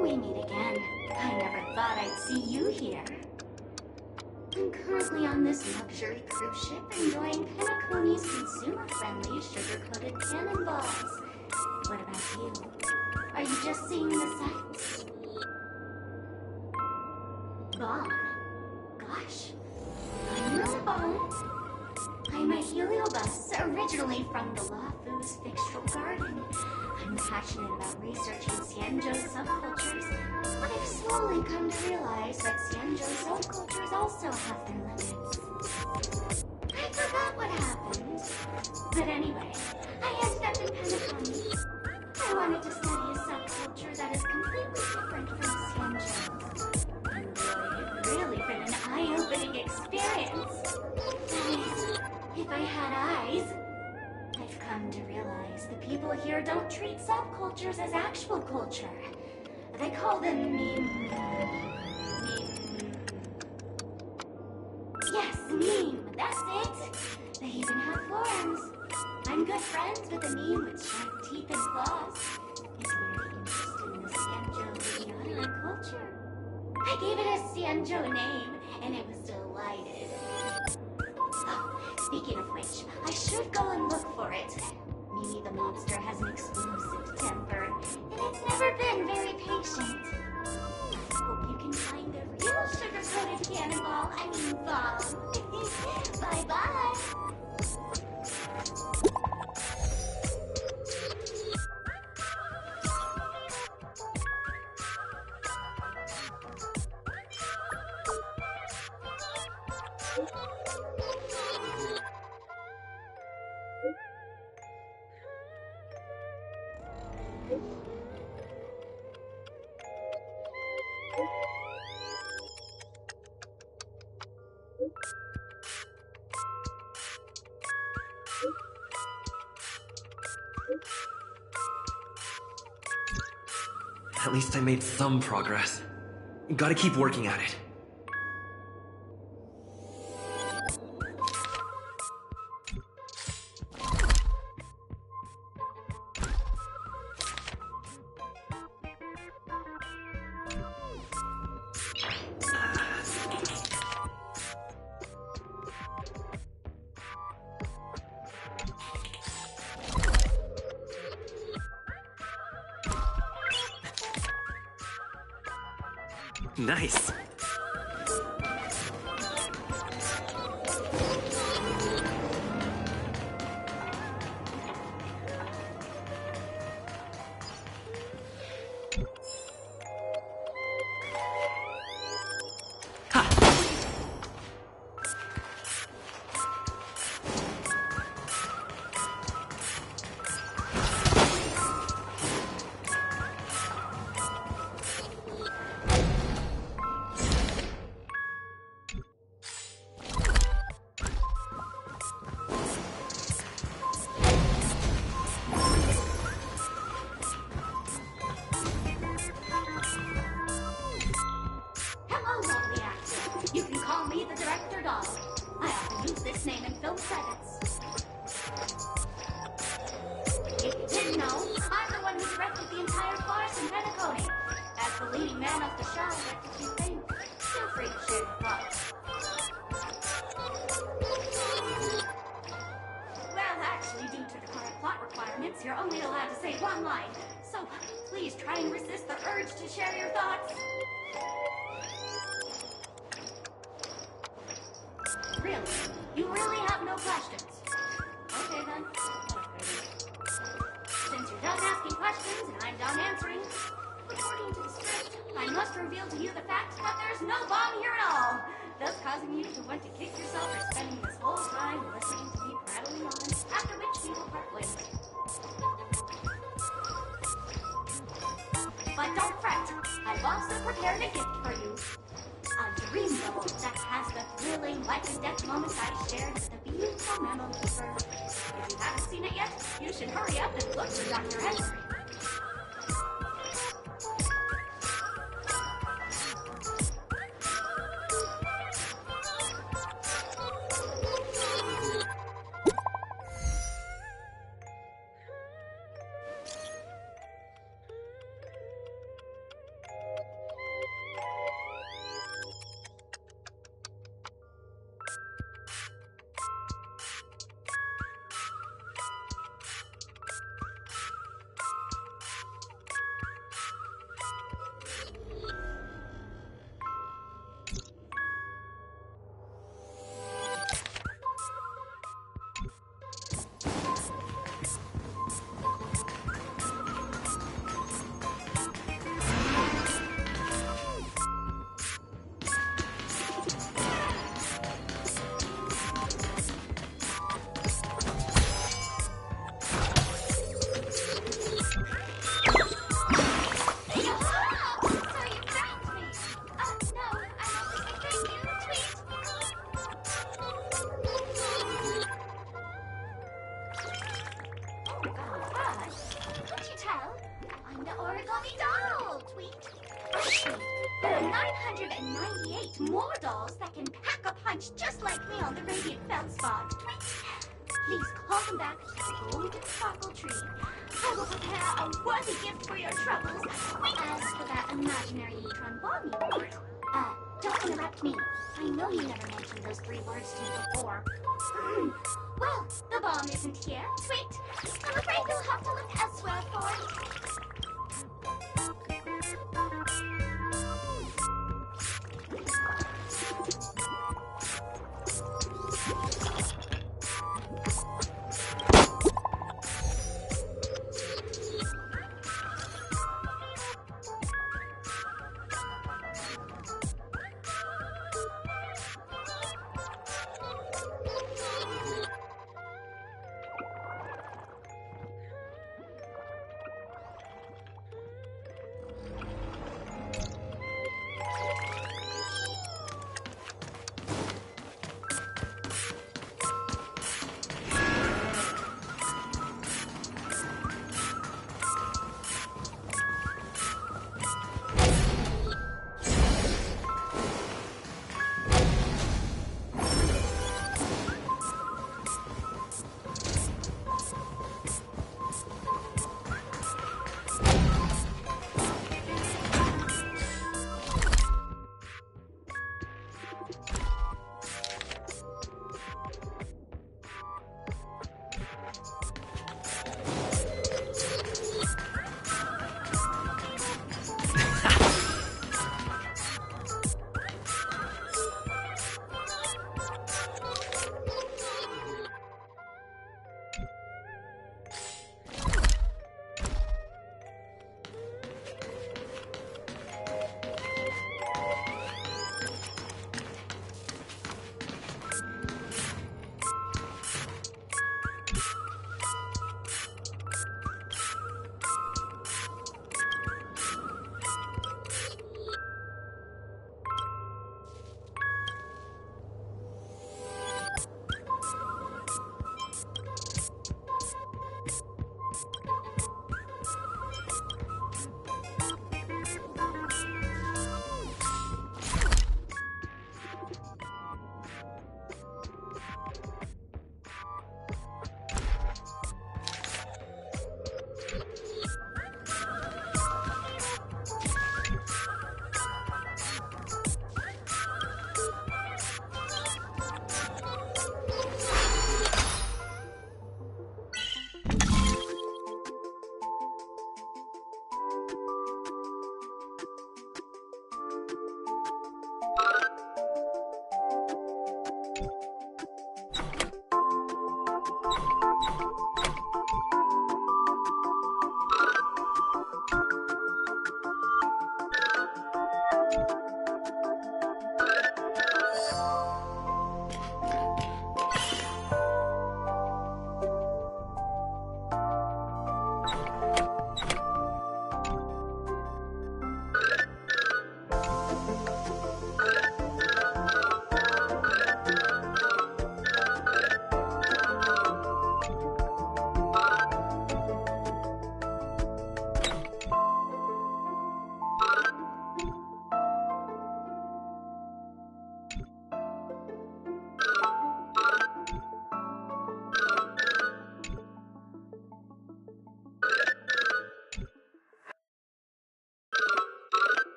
We meet again. I never thought I'd see you here. I'm currently on this luxury cruise ship enjoying Penacony's consumer-friendly sugar-coated cannonballs. What about you? Are you just seeing the sights? Bomb? Gosh. I'm not a bomb. I'm a heliobus, originally from the Lafu's Fixtural Garden. I'm passionate about researching Xianzhou's subcultures, but I've slowly come to realize that Xianzhou subcultures also have their limits. I forgot what happened. But anyway, I ended up in Penacony. I wanted to study a subculture that is completely different from Xianzhou. And boy, it's really been an eye-opening experience. That is, if I had eyes. I've come to realize the people here don't treat subcultures as actual culture. They call them meme. Yes, meme. That's it. They even have forums. I'm good friends with a meme with sharp teeth and claws. He's very interested in the Xianzhou Yadara culture. I gave it a Xianzhou name, and it was delighted. Oh, speaking of which, I should go and look for it. Mimi the monster has an explosive temper, and it's never been very patient. I hope you can find the real sugar-coated cannonball, bomb. Bye-bye. At least I made some progress. Gotta keep working at it. Nice. You're only allowed to say one line, so please try and resist the urge to share your thoughts. Really? You really have no questions? Okay then. Since you're done asking questions and I'm done answering, according to the script, I must reveal to you the fact that there's no bomb here at all, thus causing you to want to kick yourself for spending this whole time listening to me prattling on, after which we will part ways. But don't fret, I've also prepared a gift for you. A dream bubble that has the thrilling life-and-death moments I shared with the beautiful Memo Keeper. If you haven't seen it yet, you should hurry up and look for Dr. Henry. more dolls that can pack a punch just like me on the Radiant Feldspar. Please call them back to the Golden Sparkle Tree. I will prepare a worthy gift for your troubles. As for that imaginary neutron bomb you brought, don't interrupt me. I know you never mentioned those 3 words to me before. Well, the bomb isn't here. Sweet. I'm afraid you'll have to look elsewhere for it.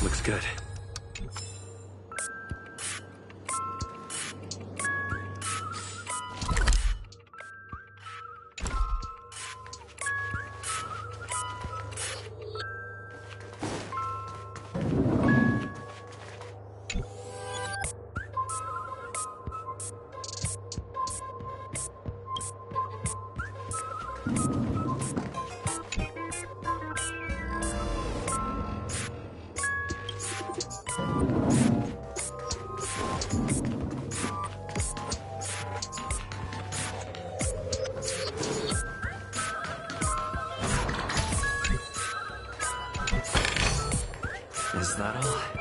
Looks good. Is that all?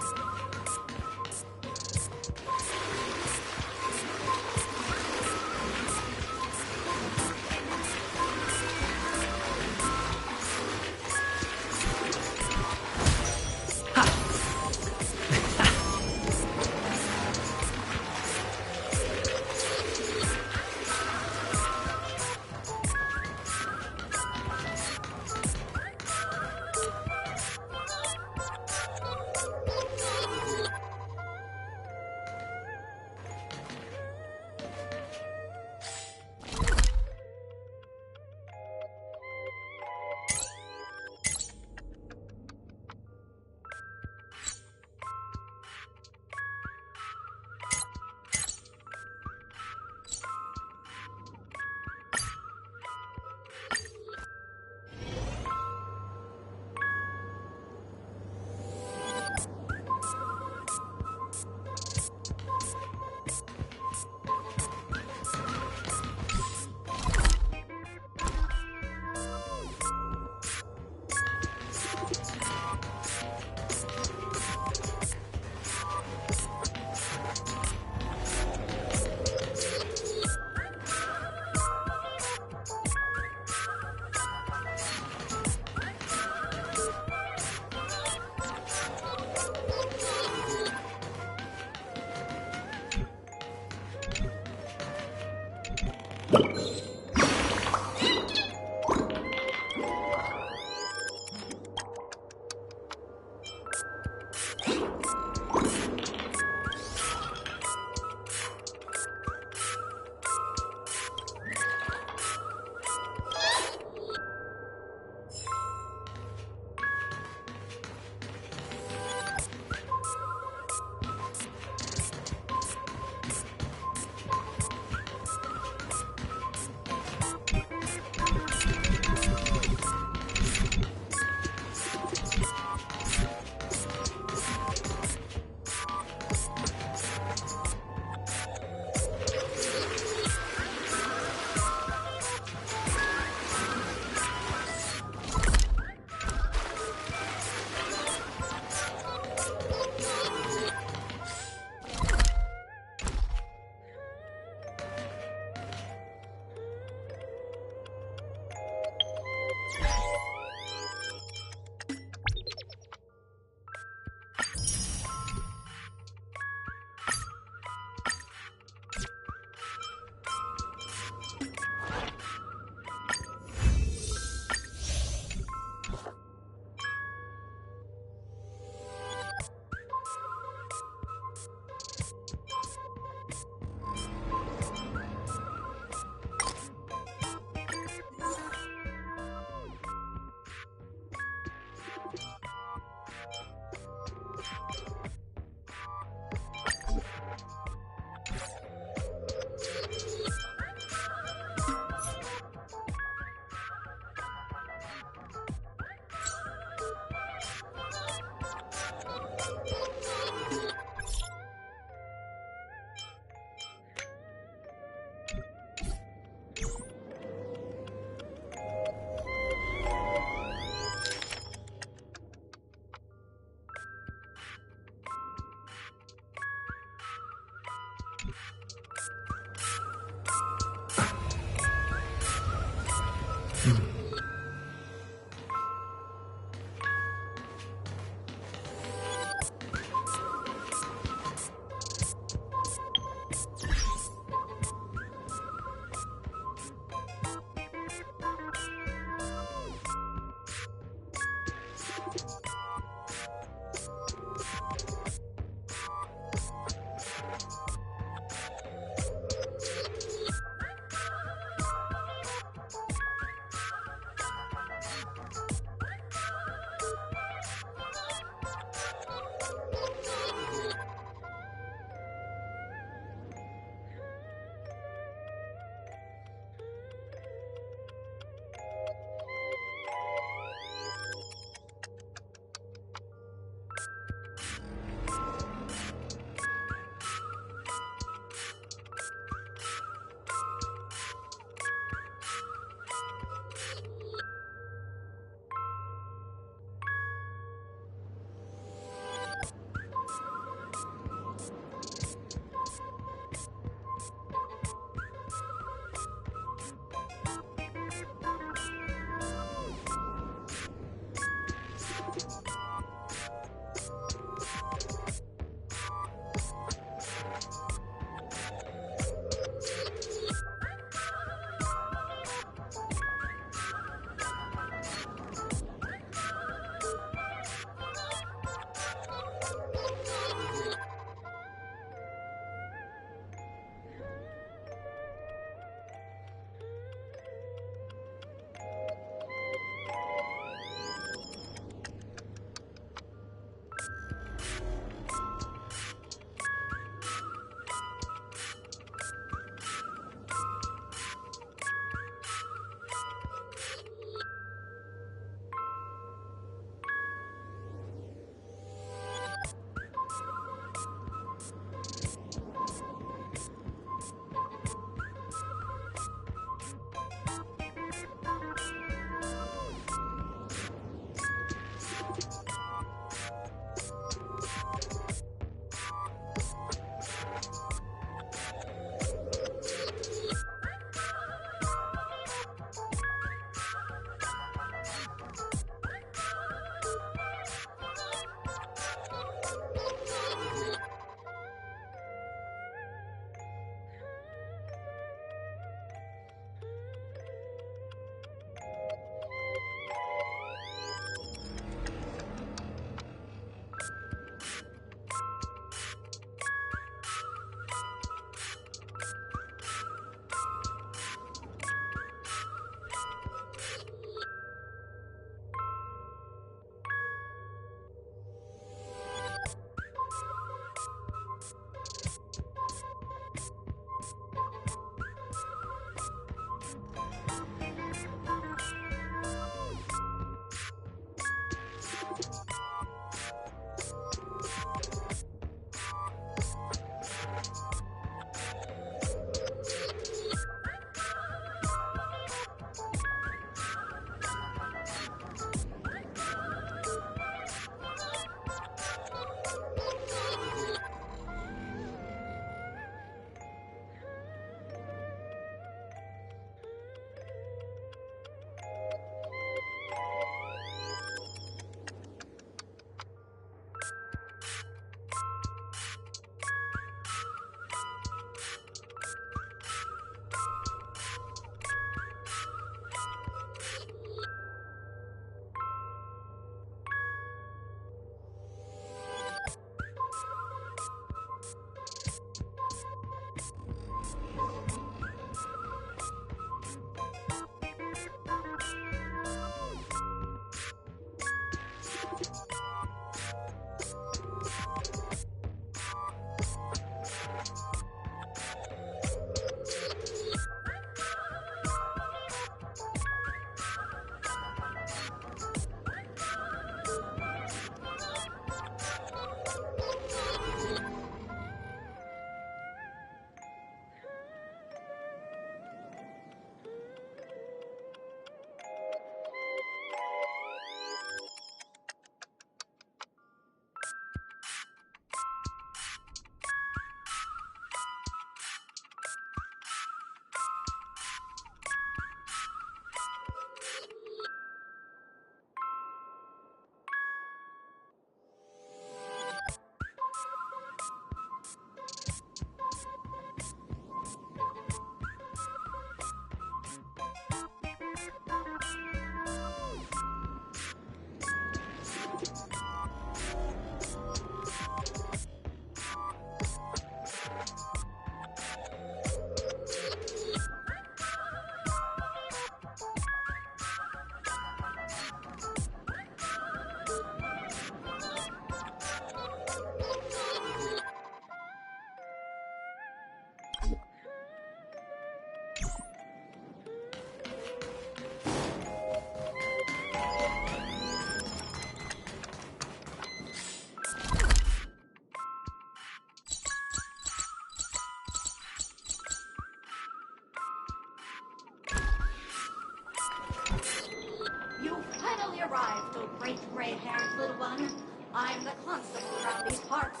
I'm the constable around these parts,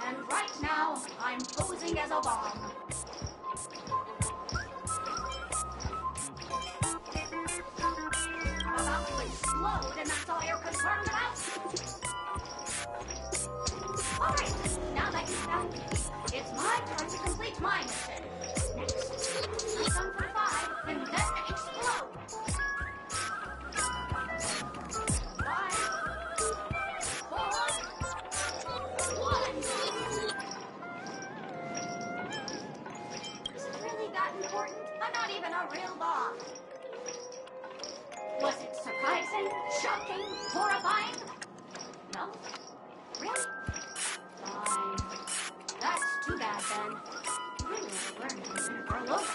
and right now, I'm posing as a bomb. I'm about to explode, and that's all you're concerned about? Alright, now that you've found me, it's my turn to complete my mission. Next, I come for 5, and then explode. 5, 4, 1. Is it really that important? I'm not even a real bomb. Was it surprising, shocking, horrifying? No? Really? Fine. That's too bad then. I never learned anything for a look.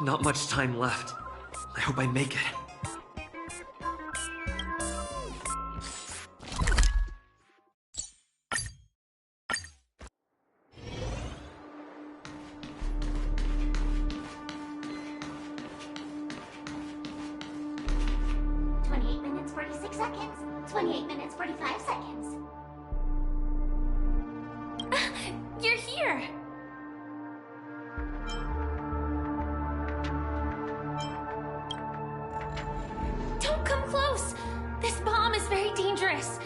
Not much time left. I hope I make it. You're here! Don't come close! This bomb is very dangerous.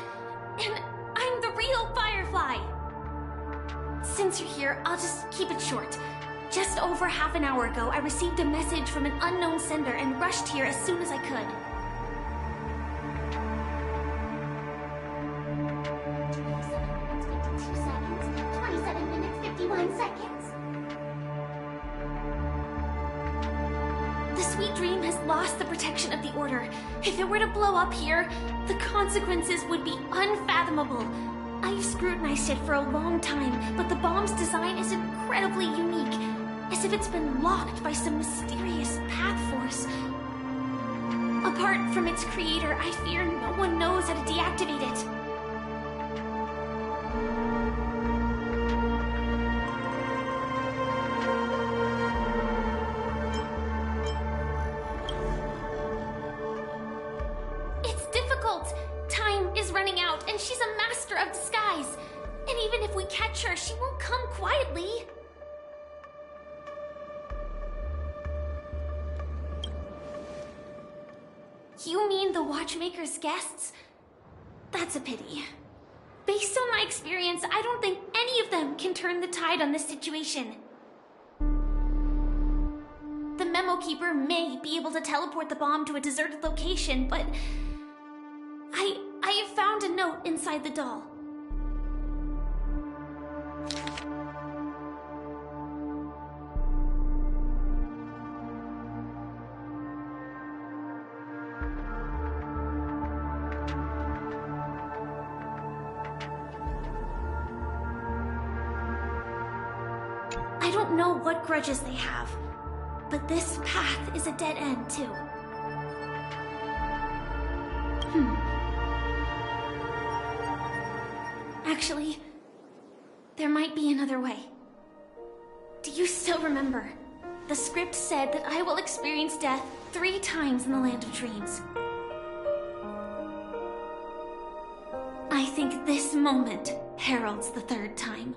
And I'm the real Firefly! Since you're here, I'll just keep it short. Just over half an hour ago, I received a message from an unknown sender and rushed here as soon as I could. 27 minutes, 51 seconds. The Sweet Dream has lost the protection of the Order. If it were to blow up here, the consequences would be unfathomable. I've scrutinized it for a long time, but the bomb's design is incredibly unique, as if it's been locked by some mysterious path force. Apart from its creator, I fear no one knows how to deactivate it. It's difficult. Time is running out, and she's a master of disguise. And even if we catch her, she won't come quietly. You mean the Watchmaker's guests? That's a pity. Based on my experience, I don't think any of them can turn the tide on this situation. The Memo Keeper may be able to teleport the bomb to a deserted location, but I have found a note inside the doll. I don't know what grudges they have, but this path is a dead end, too. Actually, there might be another way. Do you still remember? The script said that I will experience death 3 times in the Land of Dreams. I think this moment heralds the third time.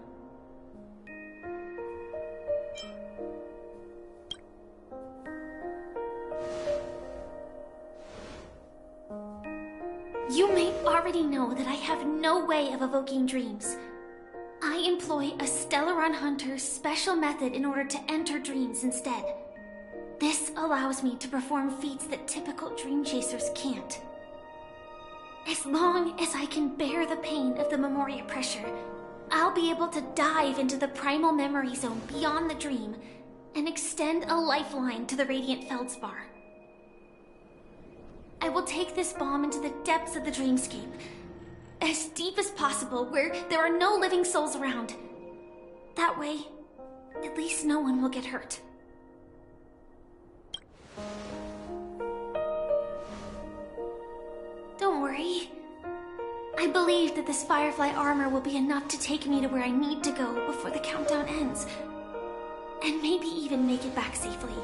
You may already know that I have no way of evoking dreams. I employ a Stellaron Hunter's special method in order to enter dreams instead. This allows me to perform feats that typical dream chasers can't. As long as I can bear the pain of the Memoria pressure, I'll be able to dive into the primal memory zone beyond the dream and extend a lifeline to the Radiant Feldspar. I will take this bomb into the depths of the dreamscape, as deep as possible, where there are no living souls around. That way, at least no one will get hurt. Don't worry. I believe that this Firefly armor will be enough to take me to where I need to go before the countdown ends. And maybe even make it back safely.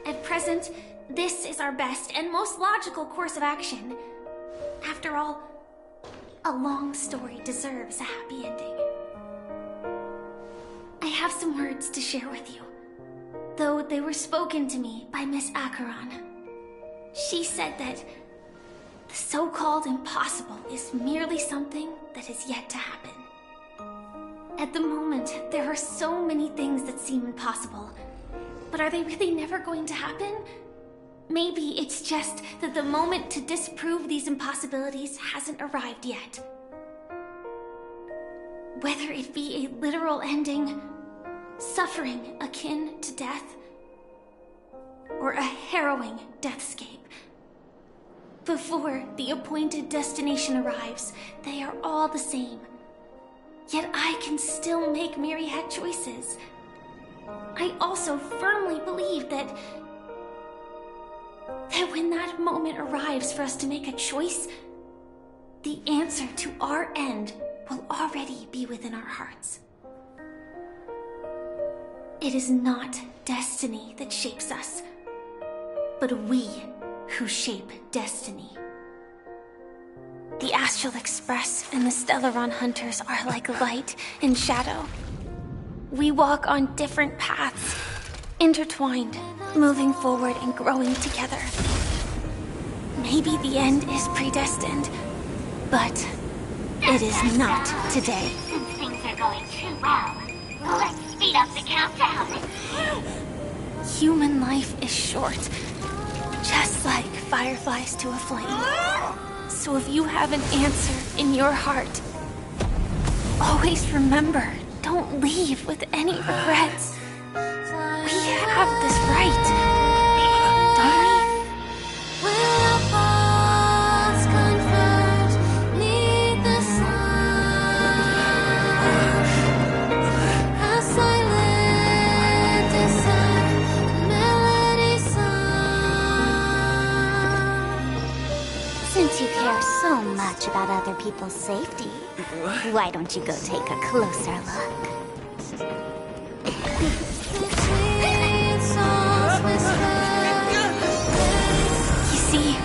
At present, this is our best and most logical course of action. After all, a long story deserves a happy ending. I have some words to share with you, though they were spoken to me by Miss Acheron. She said that the so-called impossible is merely something that is yet to happen. At the moment, there are so many things that seem impossible, but are they really never going to happen? Maybe it's just that the moment to disprove these impossibilities hasn't arrived yet. Whether it be a literal ending, suffering akin to death, or a harrowing deathscape. Before the appointed destination arrives, they are all the same. Yet I can still make myriad choices. I also firmly believe that when that moment arrives for us to make a choice, the answer to our end will already be within our hearts. It is not destiny that shapes us, but we who shape destiny. The Astral Express and the Stellaron Hunters are like light and shadow. We walk on different paths, intertwined, moving forward and growing together. Maybe the end is predestined, but it is not today. Since things are going too well, let's speed up the countdown. Human life is short, just like fireflies to a flame. So if you have an answer in your heart, always remember, don't leave with any regrets. We have this right, don't we? Since you care so much about other people's safety, why don't you go take a closer look? You see,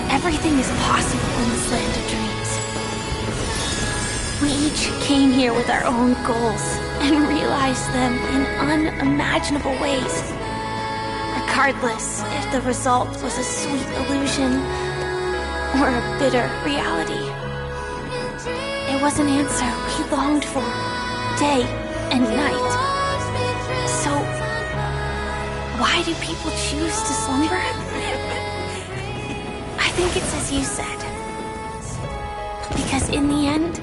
everything is possible in this land of dreams. We each came here with our own goals and realized them in unimaginable ways. Regardless if the result was a sweet illusion or a bitter reality. It was an answer we longed for, day and night. So, why do people choose to slumber? I think it's as you said. Because in the end,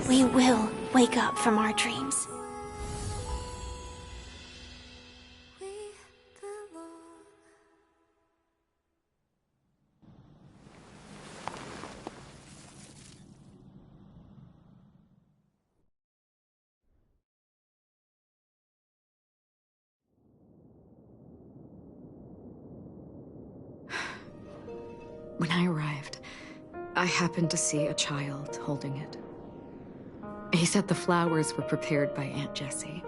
we will wake up from our dreams. When I arrived, I happened to see a child holding it. He said the flowers were prepared by Aunt Jessie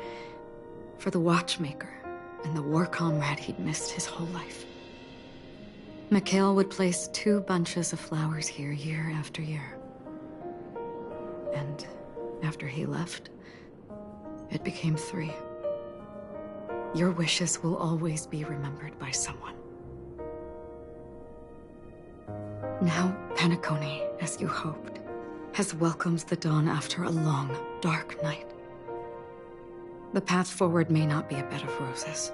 for the watchmaker and the war comrade he'd missed his whole life. Mikhail would place 2 bunches of flowers here year after year. And after he left, it became 3. Your wishes will always be remembered by someone. Now, Penacony, as you hoped, has welcomed the dawn after a long, dark night. The path forward may not be a bed of roses,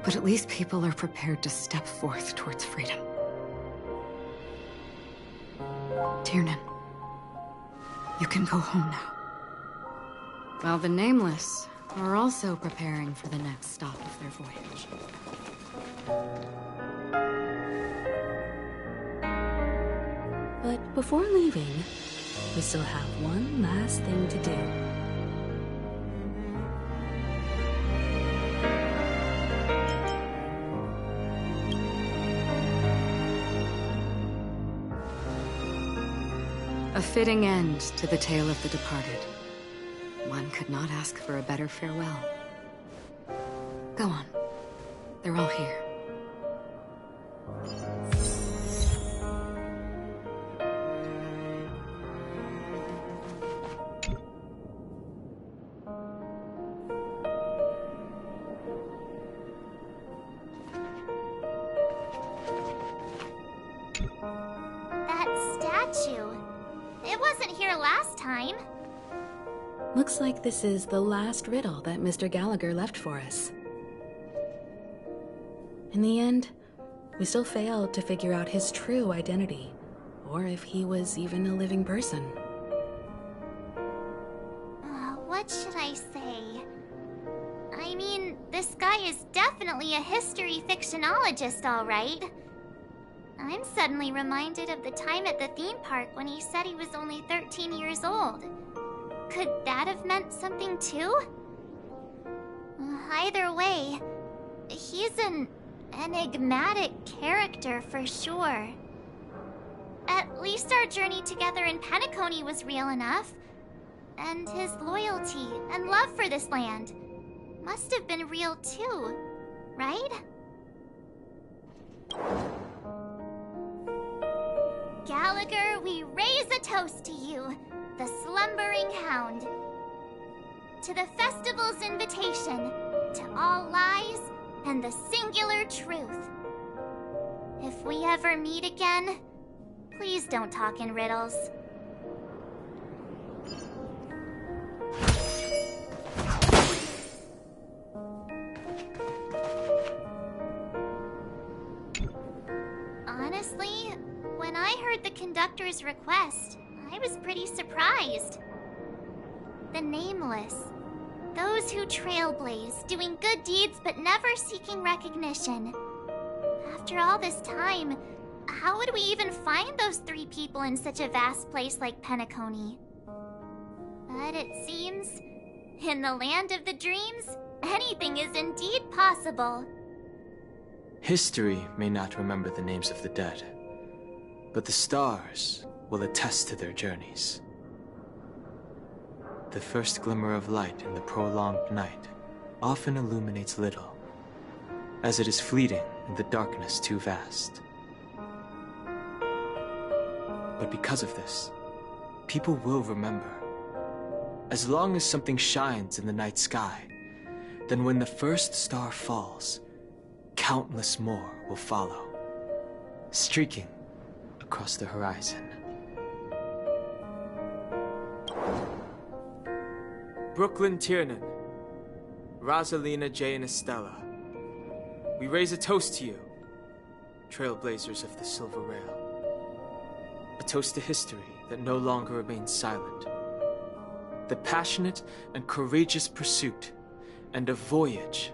but at least people are prepared to step forth towards freedom. Tiernan, you can go home now. While the Nameless are also preparing for the next stop of their voyage. But before leaving, we still have one last thing to do. A fitting end to the tale of the departed. One could not ask for a better farewell. Go on. They're all here. That statue. It wasn't here last time. Looks like this is the last riddle that Mr. Gallagher left for us. In the end, we still failed to figure out his true identity, or if he was even a living person. What should I say? I mean, this guy is definitely a history fictionologist, all right. I'm suddenly reminded of the time at the theme park when he said he was only 13 years old. Could that have meant something too? Either way, he's an enigmatic character for sure. At least our journey together in Penacony was real enough. And his loyalty and love for this land must have been real too, right? Gallagher, we raise a toast to you, the slumbering hound. To the festival's invitation, to all lies and the singular truth. If we ever meet again, please don't talk in riddles. Honestly, when I heard the conductor's request, I was pretty surprised. The Nameless. Those who trailblaze, doing good deeds but never seeking recognition. After all this time, how would we even find those 3 people in such a vast place like Penacony? But it seems, in the land of the dreams, anything is indeed possible. History may not remember the names of the dead, but the stars will attest to their journeys. The first glimmer of light in the prolonged night often illuminates little, as it is fleeting in the darkness too vast. But because of this, people will remember. As long as something shines in the night sky, then when the first star falls, countless more will follow, streaking across the horizon. Brooklyn Tiernan, Rosalina, Jay, and Estella. We raise a toast to you, trailblazers of the Silver Rail. A toast to history that no longer remains silent. The passionate and courageous pursuit, and a voyage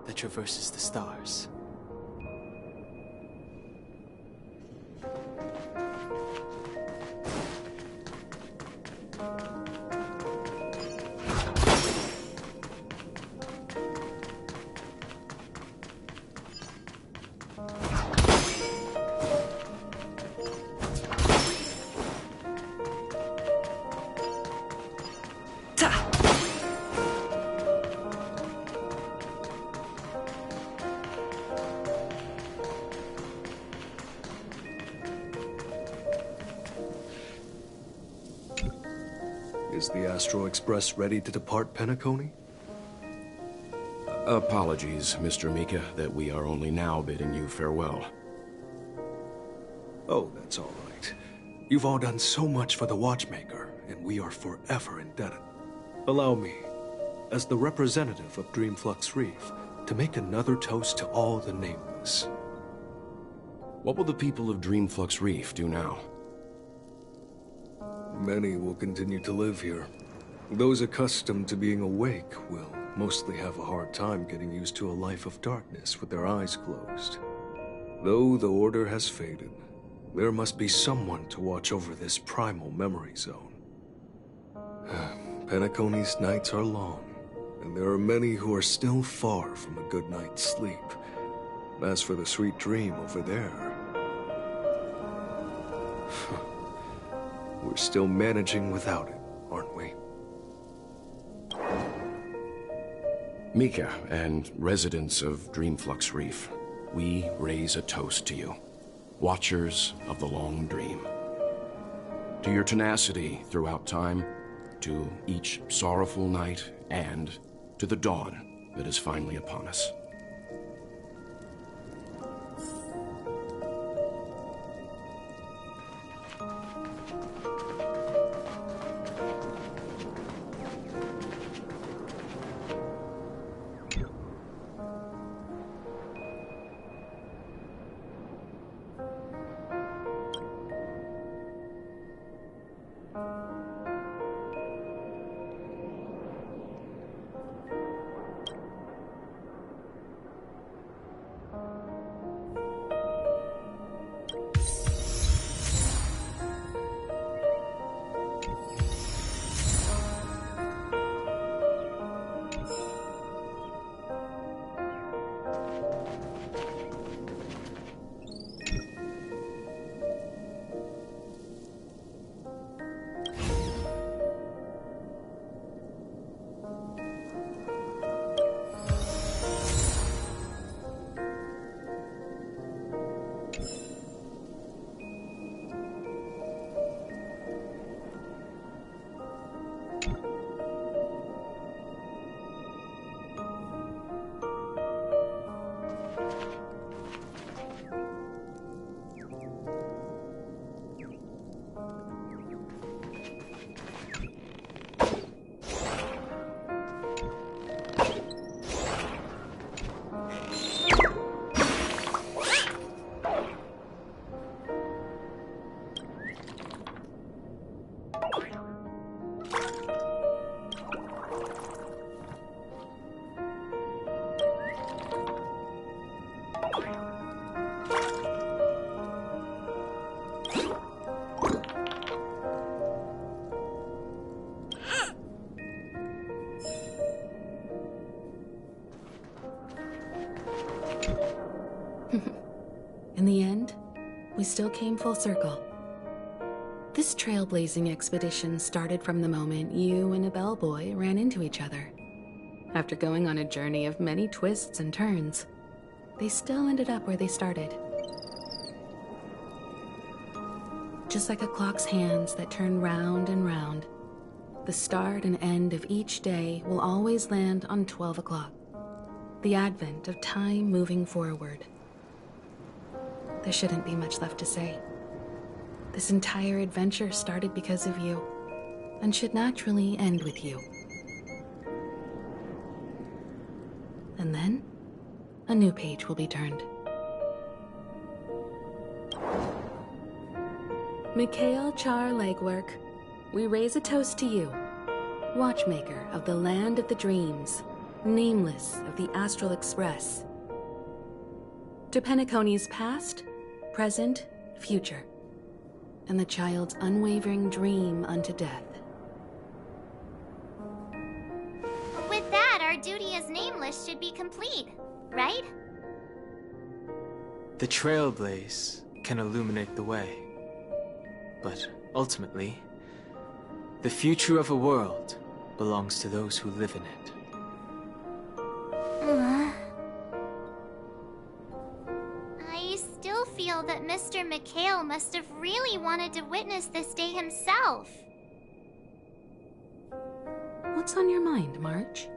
that traverses the stars. Is the Astral Express ready to depart Penacony? Apologies, Mr. Mika, that we are only now bidding you farewell. Oh, that's all right. You've all done so much for the Watchmaker, and we are forever indebted. Allow me, as the representative of Dreamflux Reef, to make another toast to all the nameless. What will the people of Dreamflux Reef do now? Many will continue to live here. Those accustomed to being awake will mostly have a hard time getting used to a life of darkness with their eyes closed. Though the order has faded, there must be someone to watch over this primal memory zone. Penacony's nights are long, and there are many who are still far from a good night's sleep. As for the sweet dream over there, we're still managing without it, aren't we? Mika and residents of Dreamflux Reef, we raise a toast to you, watchers of the long dream. To your tenacity throughout time, to each sorrowful night, and to the dawn that is finally upon us. In the end, we still came full circle. This trailblazing expedition started from the moment you and a bellboy ran into each other. After going on a journey of many twists and turns, they still ended up where they started. Just like a clock's hands that turn round and round, the start and end of each day will always land on 12 o'clock, the advent of time moving forward. There shouldn't be much left to say. This entire adventure started because of you, and should naturally end with you. And then, a new page will be turned. Mikhail Char Legwork, we raise a toast to you, Watchmaker of the Land of the Dreams, Nameless of the Astral Express. To Penacony's past, present, future, and the child's unwavering dream unto death. With that, our duty as Nameless should be complete, right? The trailblaze can illuminate the way. But ultimately, the future of a world belongs to those who live in it. I still feel that Mr. Mikhail must have really wanted to witness this day himself. What's on your mind, March?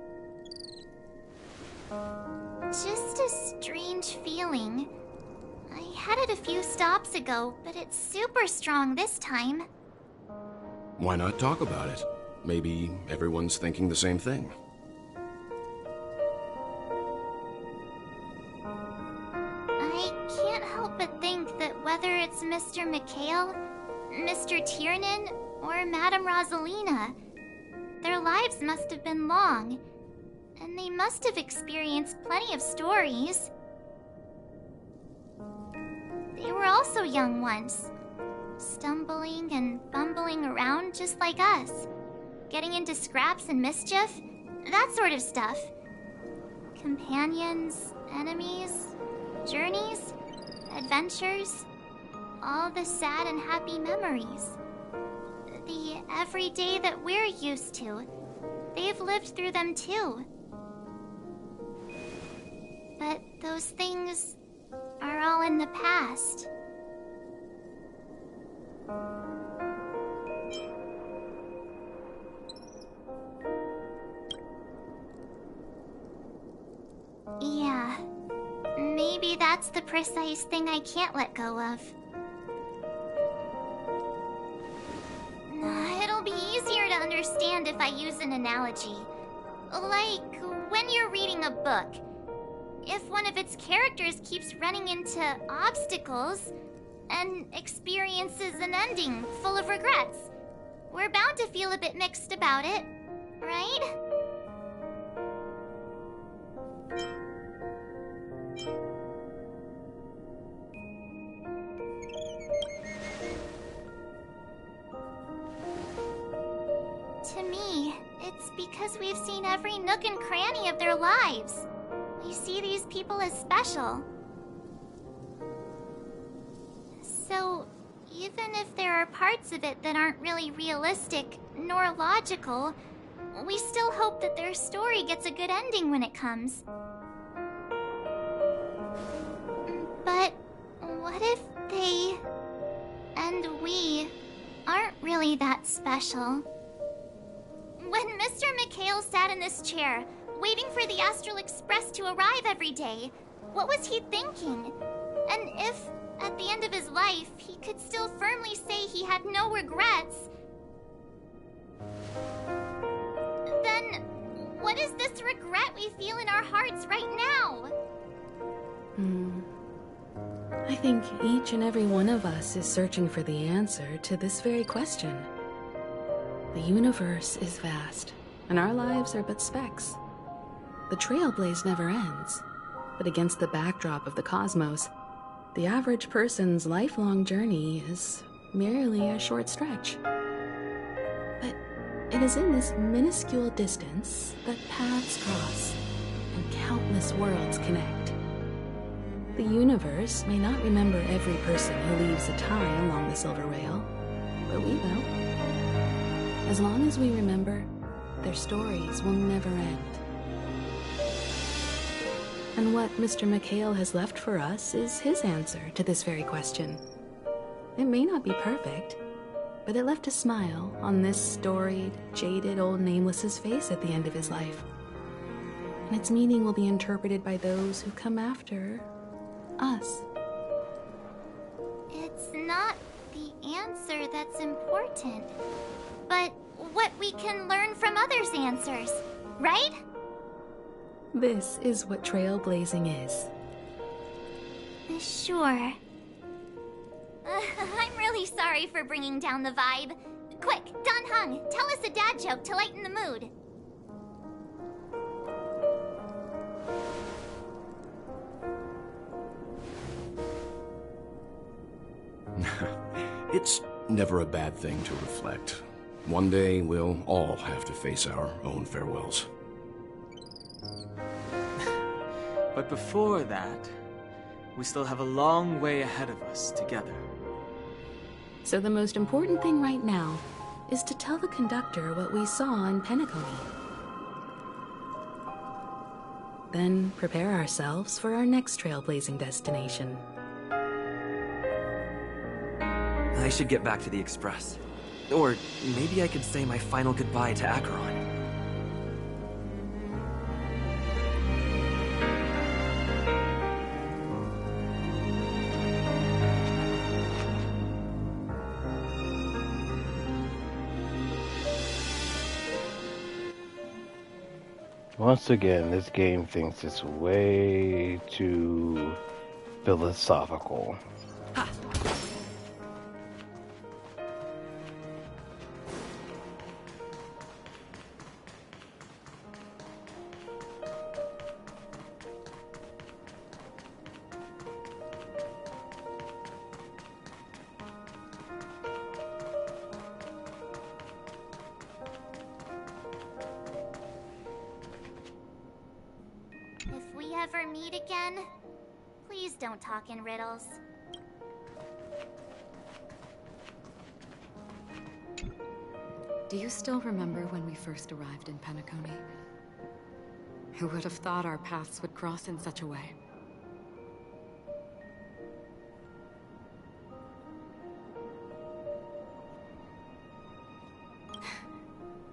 Just a strange feeling. I had it a few stops ago, but it's super strong this time. Why not talk about it? Maybe everyone's thinking the same thing. I can't help but think that whether it's Mr. Mikhail, Mr. Tiernan, or Madame Rosalina, their lives must have been long, and they must have experienced plenty of stories. They were also young once, stumbling and bumbling around just like us, getting into scraps and mischief, that sort of stuff. Companions, enemies, journeys, adventures, all the sad and happy memories. The everyday that we're used to, they've lived through them too. But those things are all in the past. Yeah, maybe that's the precise thing I can't let go of. It'll be easier to understand if I use an analogy. Like when you're reading a book. If one of its characters keeps running into obstacles and experiences an ending full of regrets, we're bound to feel a bit mixed about it, right? To me, it's because we've seen every nook and cranny of their lives. We see these people as special. So, even if there are parts of it that aren't really realistic nor logical, we still hope that their story gets a good ending when it comes. But what if they and we aren't really that special? When Mr. Mikhail sat in this chair, waiting for the Astral Express to arrive every day, what was he thinking? And if, at the end of his life, he could still firmly say he had no regrets, then what is this regret we feel in our hearts right now? I think each and every one of us is searching for the answer to this very question. The universe is vast, and our lives are but specks. The trailblaze never ends, but against the backdrop of the cosmos, the average person's lifelong journey is merely a short stretch. But it is in this minuscule distance that paths cross and countless worlds connect. The universe may not remember every person who leaves a tie along the Silver Rail, but we will. As long as we remember, their stories will never end. And what Mr. Mikhail has left for us is his answer to this very question. It may not be perfect, but it left a smile on this storied, jaded old Nameless's face at the end of his life. And its meaning will be interpreted by those who come after us. It's not the answer that's important, but what we can learn from others' answers, right? This is what trailblazing is. Sure. I'm really sorry for bringing down the vibe. Quick, Don Hung, tell us a dad joke to lighten the mood. It's never a bad thing to reflect. One day, we'll all have to face our own farewells. But before that, we still have a long way ahead of us together. So the most important thing right now is to tell the conductor what we saw in Penacony. Then prepare ourselves for our next trailblazing destination. I should get back to the Express. Or maybe I could say my final goodbye to Acheron. Once again, this game thinks it's way too philosophical. If we ever meet again, please don't talk in riddles. Do you still remember when we first arrived in Penacony? Who would have thought our paths would cross in such a way?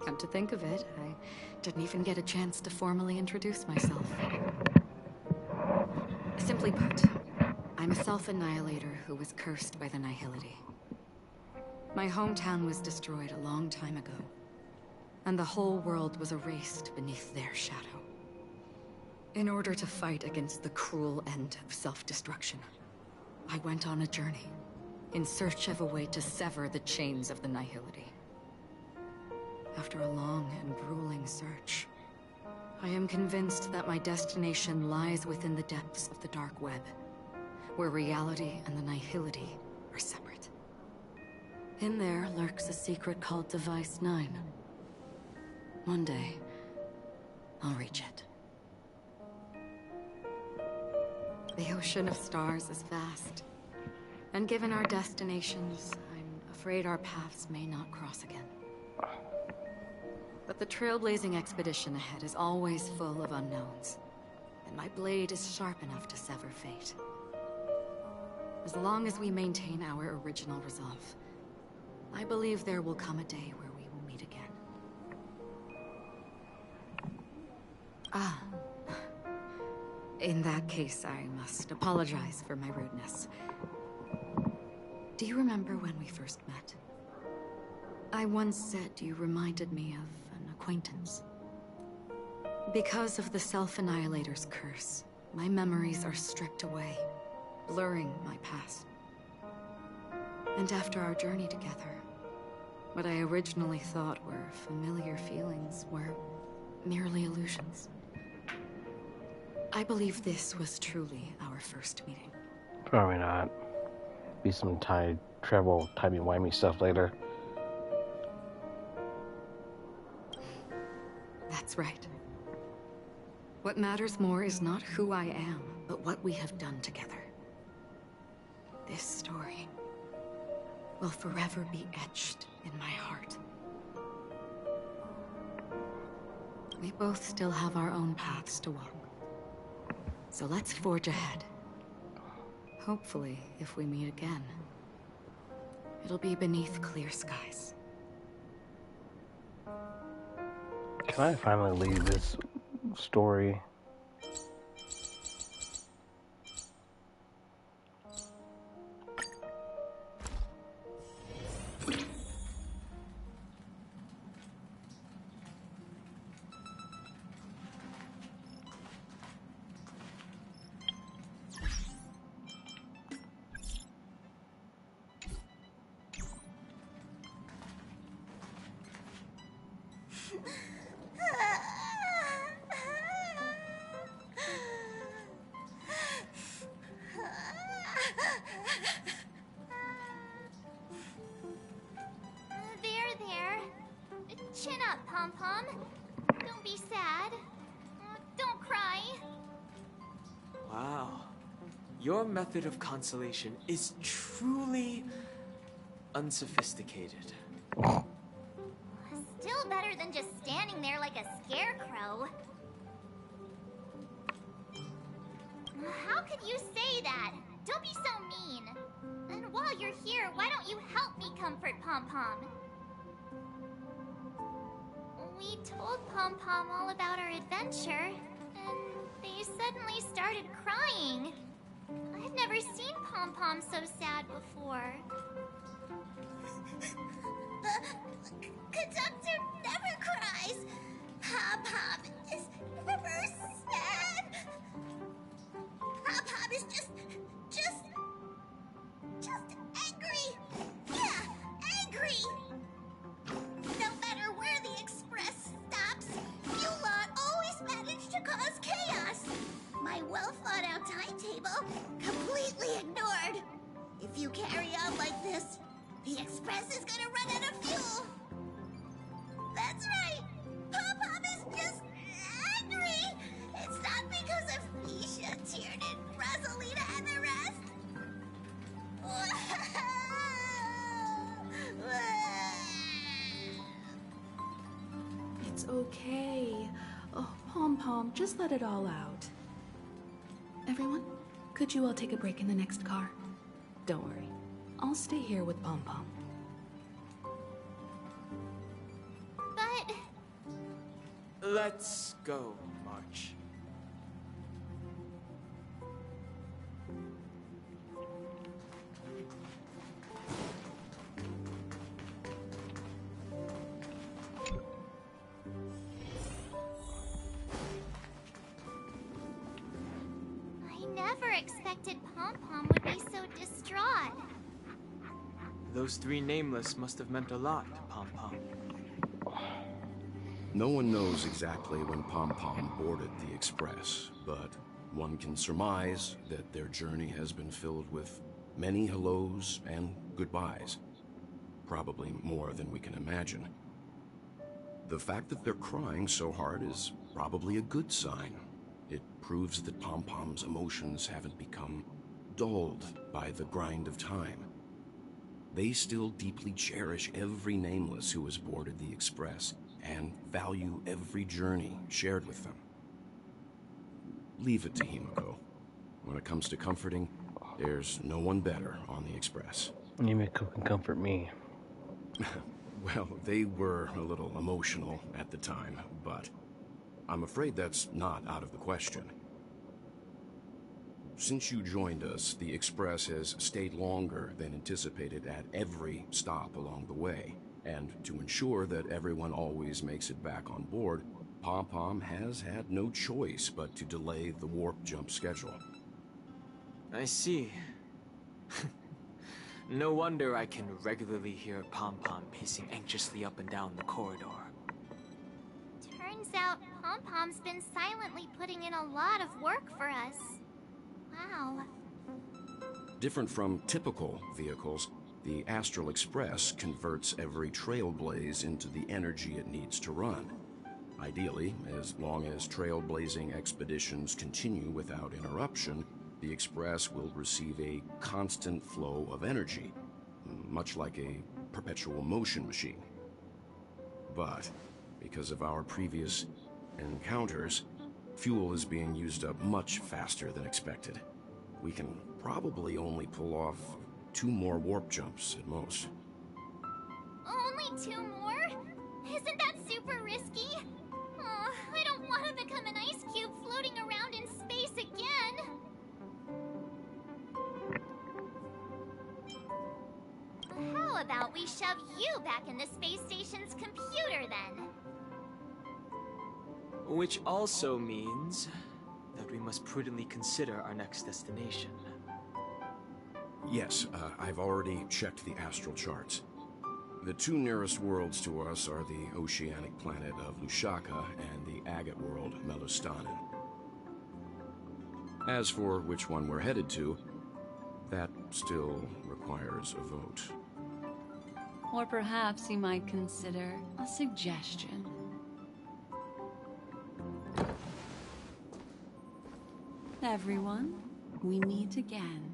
Come to think of it, I didn't even get a chance to formally introduce myself. Simply put, I'm a self-annihilator who was cursed by the Nihility. My hometown was destroyed a long time ago, and the whole world was erased beneath their shadow. In order to fight against the cruel end of self-destruction, I went on a journey, in search of a way to sever the chains of the Nihility. After a long and grueling search, I am convinced that my destination lies within the depths of the dark web, where reality and the Nihility are separate. In there lurks a secret called Device 9. One day, I'll reach it. The ocean of stars is vast, and given our destinations, I'm afraid our paths may not cross again. But the trailblazing expedition ahead is always full of unknowns, and my blade is sharp enough to sever fate. As long as we maintain our original resolve, I believe there will come a day where we will meet again. In that case, I must apologize for my rudeness. Do you remember when we first met? I once said you reminded me of an acquaintance. Because of the Self-Annihilator's curse, my memories are stripped away, blurring my past. And after our journey together, what I originally thought were familiar feelings were merely illusions. I believe this was truly our first meeting. Probably not. Be some travel, timey-wimey stuff later. That's right. What matters more is not who I am, but what we have done together. This story will forever be etched in my heart. We both still have our own paths to walk. So let's forge ahead. Hopefully, if we meet again, it'll be beneath clear skies. Can I finally leave this story? There. Chin up, Pom-Pom. Don't be sad. Don't cry. Wow. Your method of consolation is truly unsophisticated. Still better than just standing there like a scarecrow. How could you say that? Don't be so mean. And while you're here, why don't you help me comfort Pom-Pom? We told Pom Pom all about our adventure, and they suddenly started crying. I've never seen Pom Pom so sad before. The conductor never cries. Pom Pom is never sad. Pom Pom is just angry. Yeah, angry. No matter where the express stops, you lot always manage to cause chaos. My well-thought-out timetable completely ignored. If you carry on like this, the express is gonna run out of fuel. That's right. Pom-Pom is just angry. It's not because of Misha, Tiernan, Rosalina, and the rest. It's okay. Oh, Pom Pom, just let it all out. Everyone, could you all take a break in the next car? Don't worry. I'll stay here with Pom Pom. But... Let's go, March. I never expected Pom Pom would be so distraught. Those three nameless must have meant a lot to Pom Pom. No one knows exactly when Pom Pom boarded the Express, but one can surmise that their journey has been filled with many hellos and goodbyes. Probably more than we can imagine. The fact that they're crying so hard is probably a good sign. It proves that Pom Pom's emotions haven't become dulled by the grind of time. They still deeply cherish every nameless who has boarded the Express and value every journey shared with them. Leave it to Himiko. When it comes to comforting, there's no one better on the Express. Himiko can comfort me. Well, they were a little emotional at the time, but I'm afraid that's not out of the question. Since you joined us, the Express has stayed longer than anticipated at every stop along the way. And to ensure that everyone always makes it back on board, Pom Pom has had no choice but to delay the warp jump schedule. I see. No wonder I can regularly hear Pom Pom pacing anxiously up and down the corridor. Turns out Pom Pom's been silently putting in a lot of work for us. Wow. Different from typical vehicles, the Astral Express converts every trailblaze into the energy it needs to run. Ideally, as long as trailblazing expeditions continue without interruption, the Express will receive a constant flow of energy, much like a perpetual motion machine. But, because of our previous encounters, fuel is being used up much faster than expected. We can probably only pull off 2 more warp jumps at most. Only 2 more? Isn't that super risky? Oh, I don't want to become an ice cube floating around in space again. How about we shove you back in the space station's computer then? Which also means that we must prudently consider our next destination. Yes, I've already checked the astral charts. The 2 nearest worlds to us are the oceanic planet of Lushaka and the agate world, Melustanen. As for which one we're headed to, that still requires a vote. Or perhaps you might consider a suggestion. Everyone, we meet again.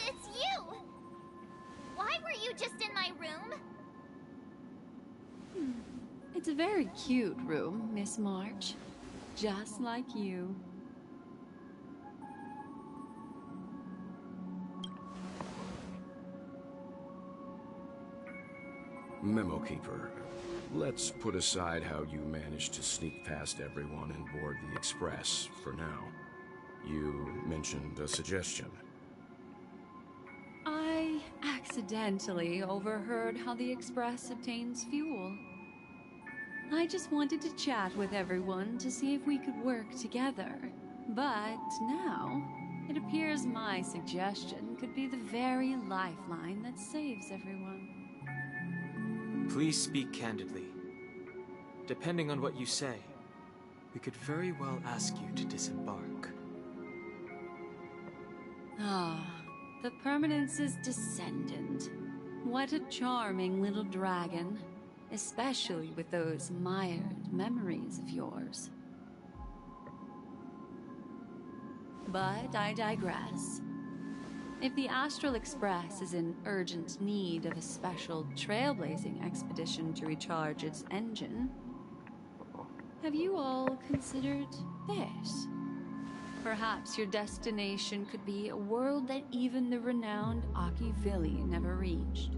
It's you! Why were you just in my room? It's a very cute room, Miss March. Just like you. Memo Keeper, let's put aside how you managed to sneak past everyone and board the Express for now. You mentioned a suggestion. I accidentally overheard how the Express obtains fuel. I just wanted to chat with everyone to see if we could work together. But now, it appears my suggestion could be the very lifeline that saves everyone. Please speak candidly. Depending on what you say, we could very well ask you to disembark. Ah, the Permanence's descendant. What a charming little dragon, especially with those mired memories of yours. But I digress. If the Astral Express is in urgent need of a special trailblazing expedition to recharge its engine, have you all considered this? Perhaps your destination could be a world that even the renowned Akivilli never reached.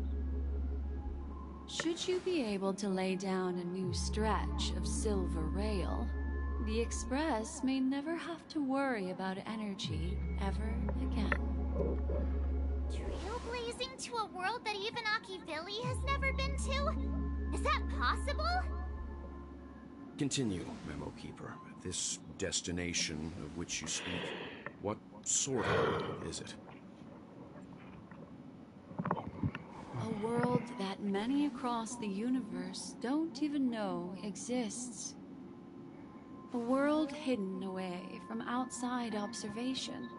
Should you be able to lay down a new stretch of silver rail, the Express may never have to worry about energy ever again. Trailblazing to a world that even Akivilli has never been to? Is that possible? Continue, Memo Keeper. This destination of which you speak, what sort of world is it? A world that many across the universe don't even know exists. A world hidden away from outside observation.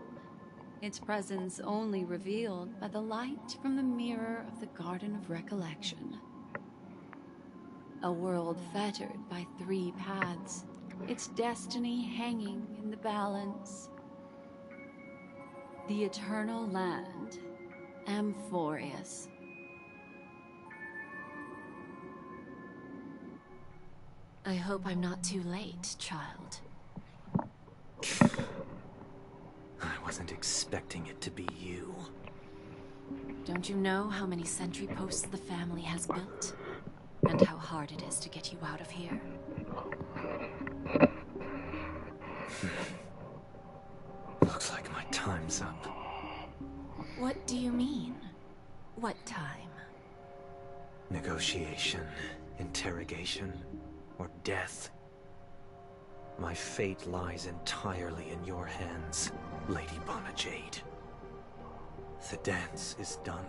Its presence only revealed by the light from the mirror of the Garden of Recollection. A world fettered by 3 paths, its destiny hanging in the balance. The Eternal Land, Amphorius. I hope I'm not too late, child. I wasn't expecting it to be you. Don't you know how many sentry posts the family has built? And how hard it is to get you out of here? Looks like my time's up. What do you mean? What time? Negotiation, interrogation, or death. My fate lies entirely in your hands, Lady Bonajade. The dance is done.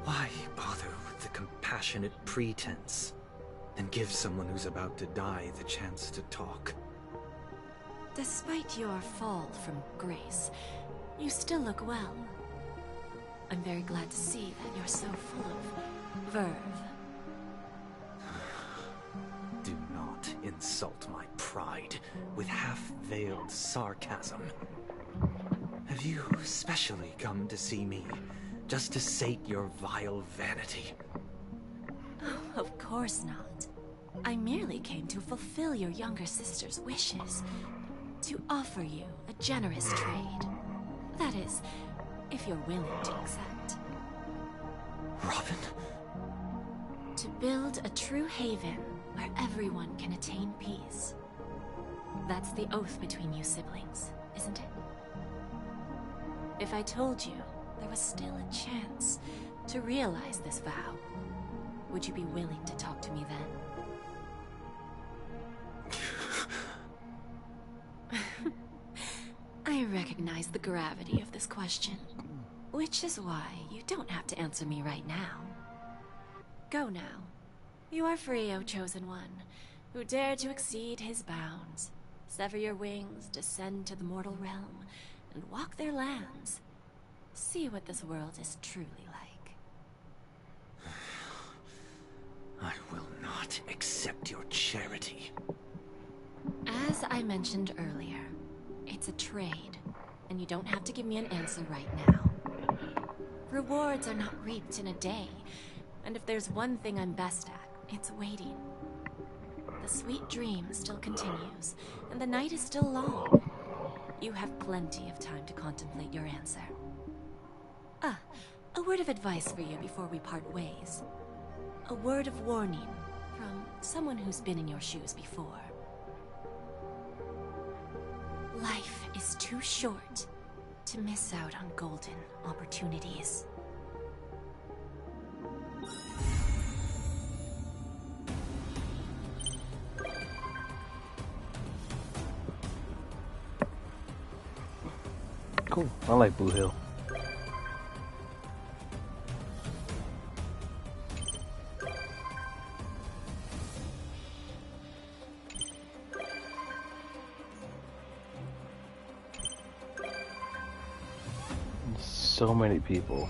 Why bother with the compassionate pretense and give someone who's about to die the chance to talk? Despite your fall from grace, you still look well. I'm very glad to see that you're so full of verve. Do not insult my pride with half-veiled sarcasm. Have you specially come to see me just to sate your vile vanity? Oh, of course not. I merely came to fulfill your younger sister's wishes. To offer you a generous trade. That is, if you're willing to accept. Robin? To build a true haven where everyone can attain peace. That's the oath between you siblings, isn't it? If I told you there was still a chance to realize this vow, would you be willing to talk to me then? I recognize the gravity of this question, which is why you don't have to answer me right now. Go now. You are free, O Chosen One, who dare to exceed his bounds, sever your wings, descend to the mortal realm, and walk their lands. See what this world is truly like. I will not accept your charity. As I mentioned earlier, it's a trade, and you don't have to give me an answer right now. Rewards are not reaped in a day, and if there's one thing I'm best at, it's waiting. The sweet dream still continues, and the night is still long. You have plenty of time to contemplate your answer. Ah, a word of advice for you before we part ways. A word of warning from someone who's been in your shoes before. Life is too short to miss out on golden opportunities. Cool. I like Blue Hill. So many people.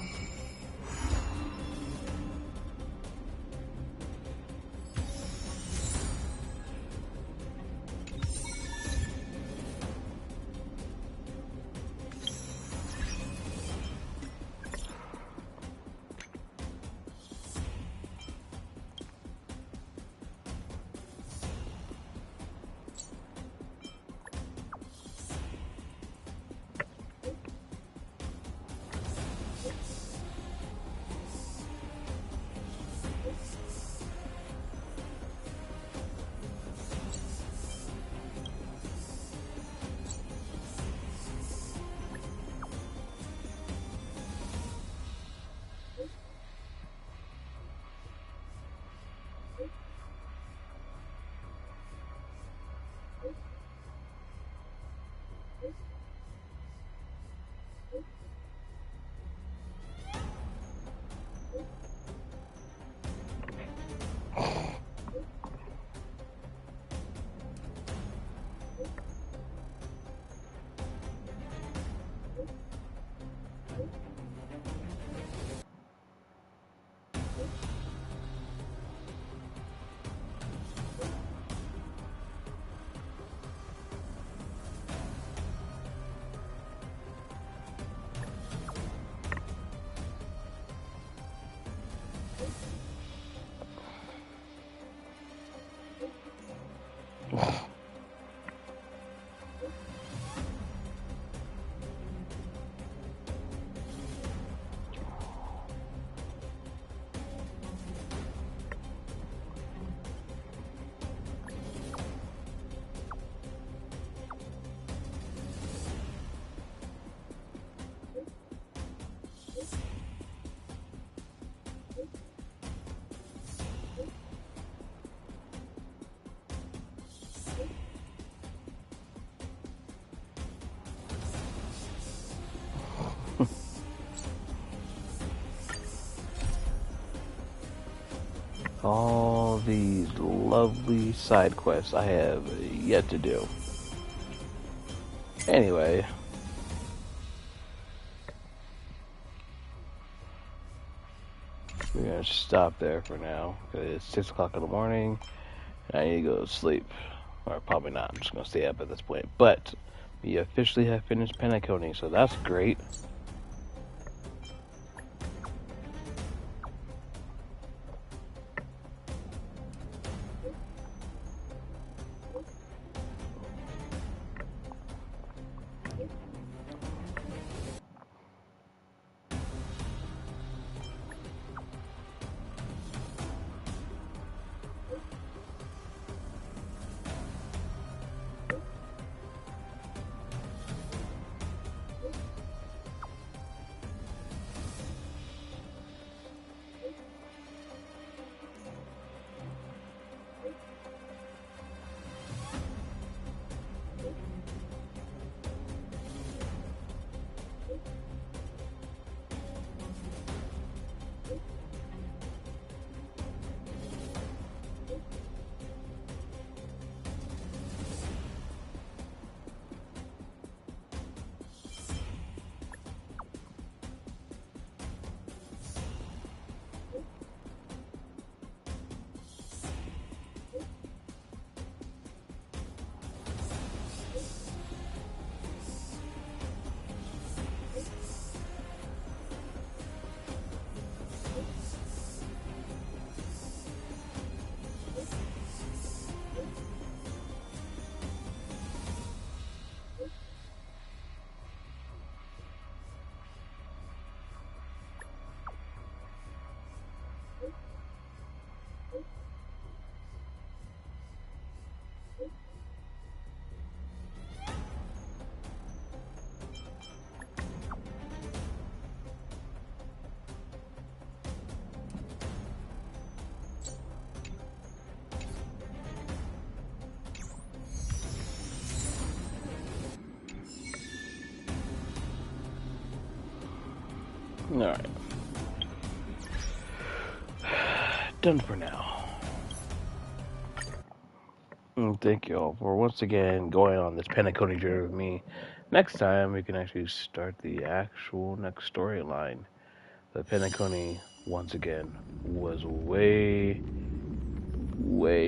All these lovely side quests I have yet to do. Anyway. We're gonna stop there for now, because it's 6 o'clock in the morning, and I need to go to sleep. Or probably not, I'm just gonna stay up at this point. But, we officially have finished Penacony, so that's great. Alright. Done for now. And thank you all for once again going on this Penacony journey with me. Next time we can actually start the actual next storyline. The Penacony, once again, was way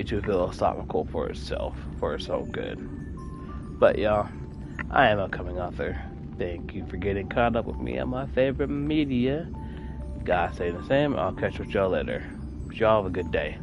too philosophical for itself, for its own good. But y'all, I am a coming author. Thank you for getting caught up with me on my favorite media. God say the same. I'll catch with y'all later. Y'all have a good day.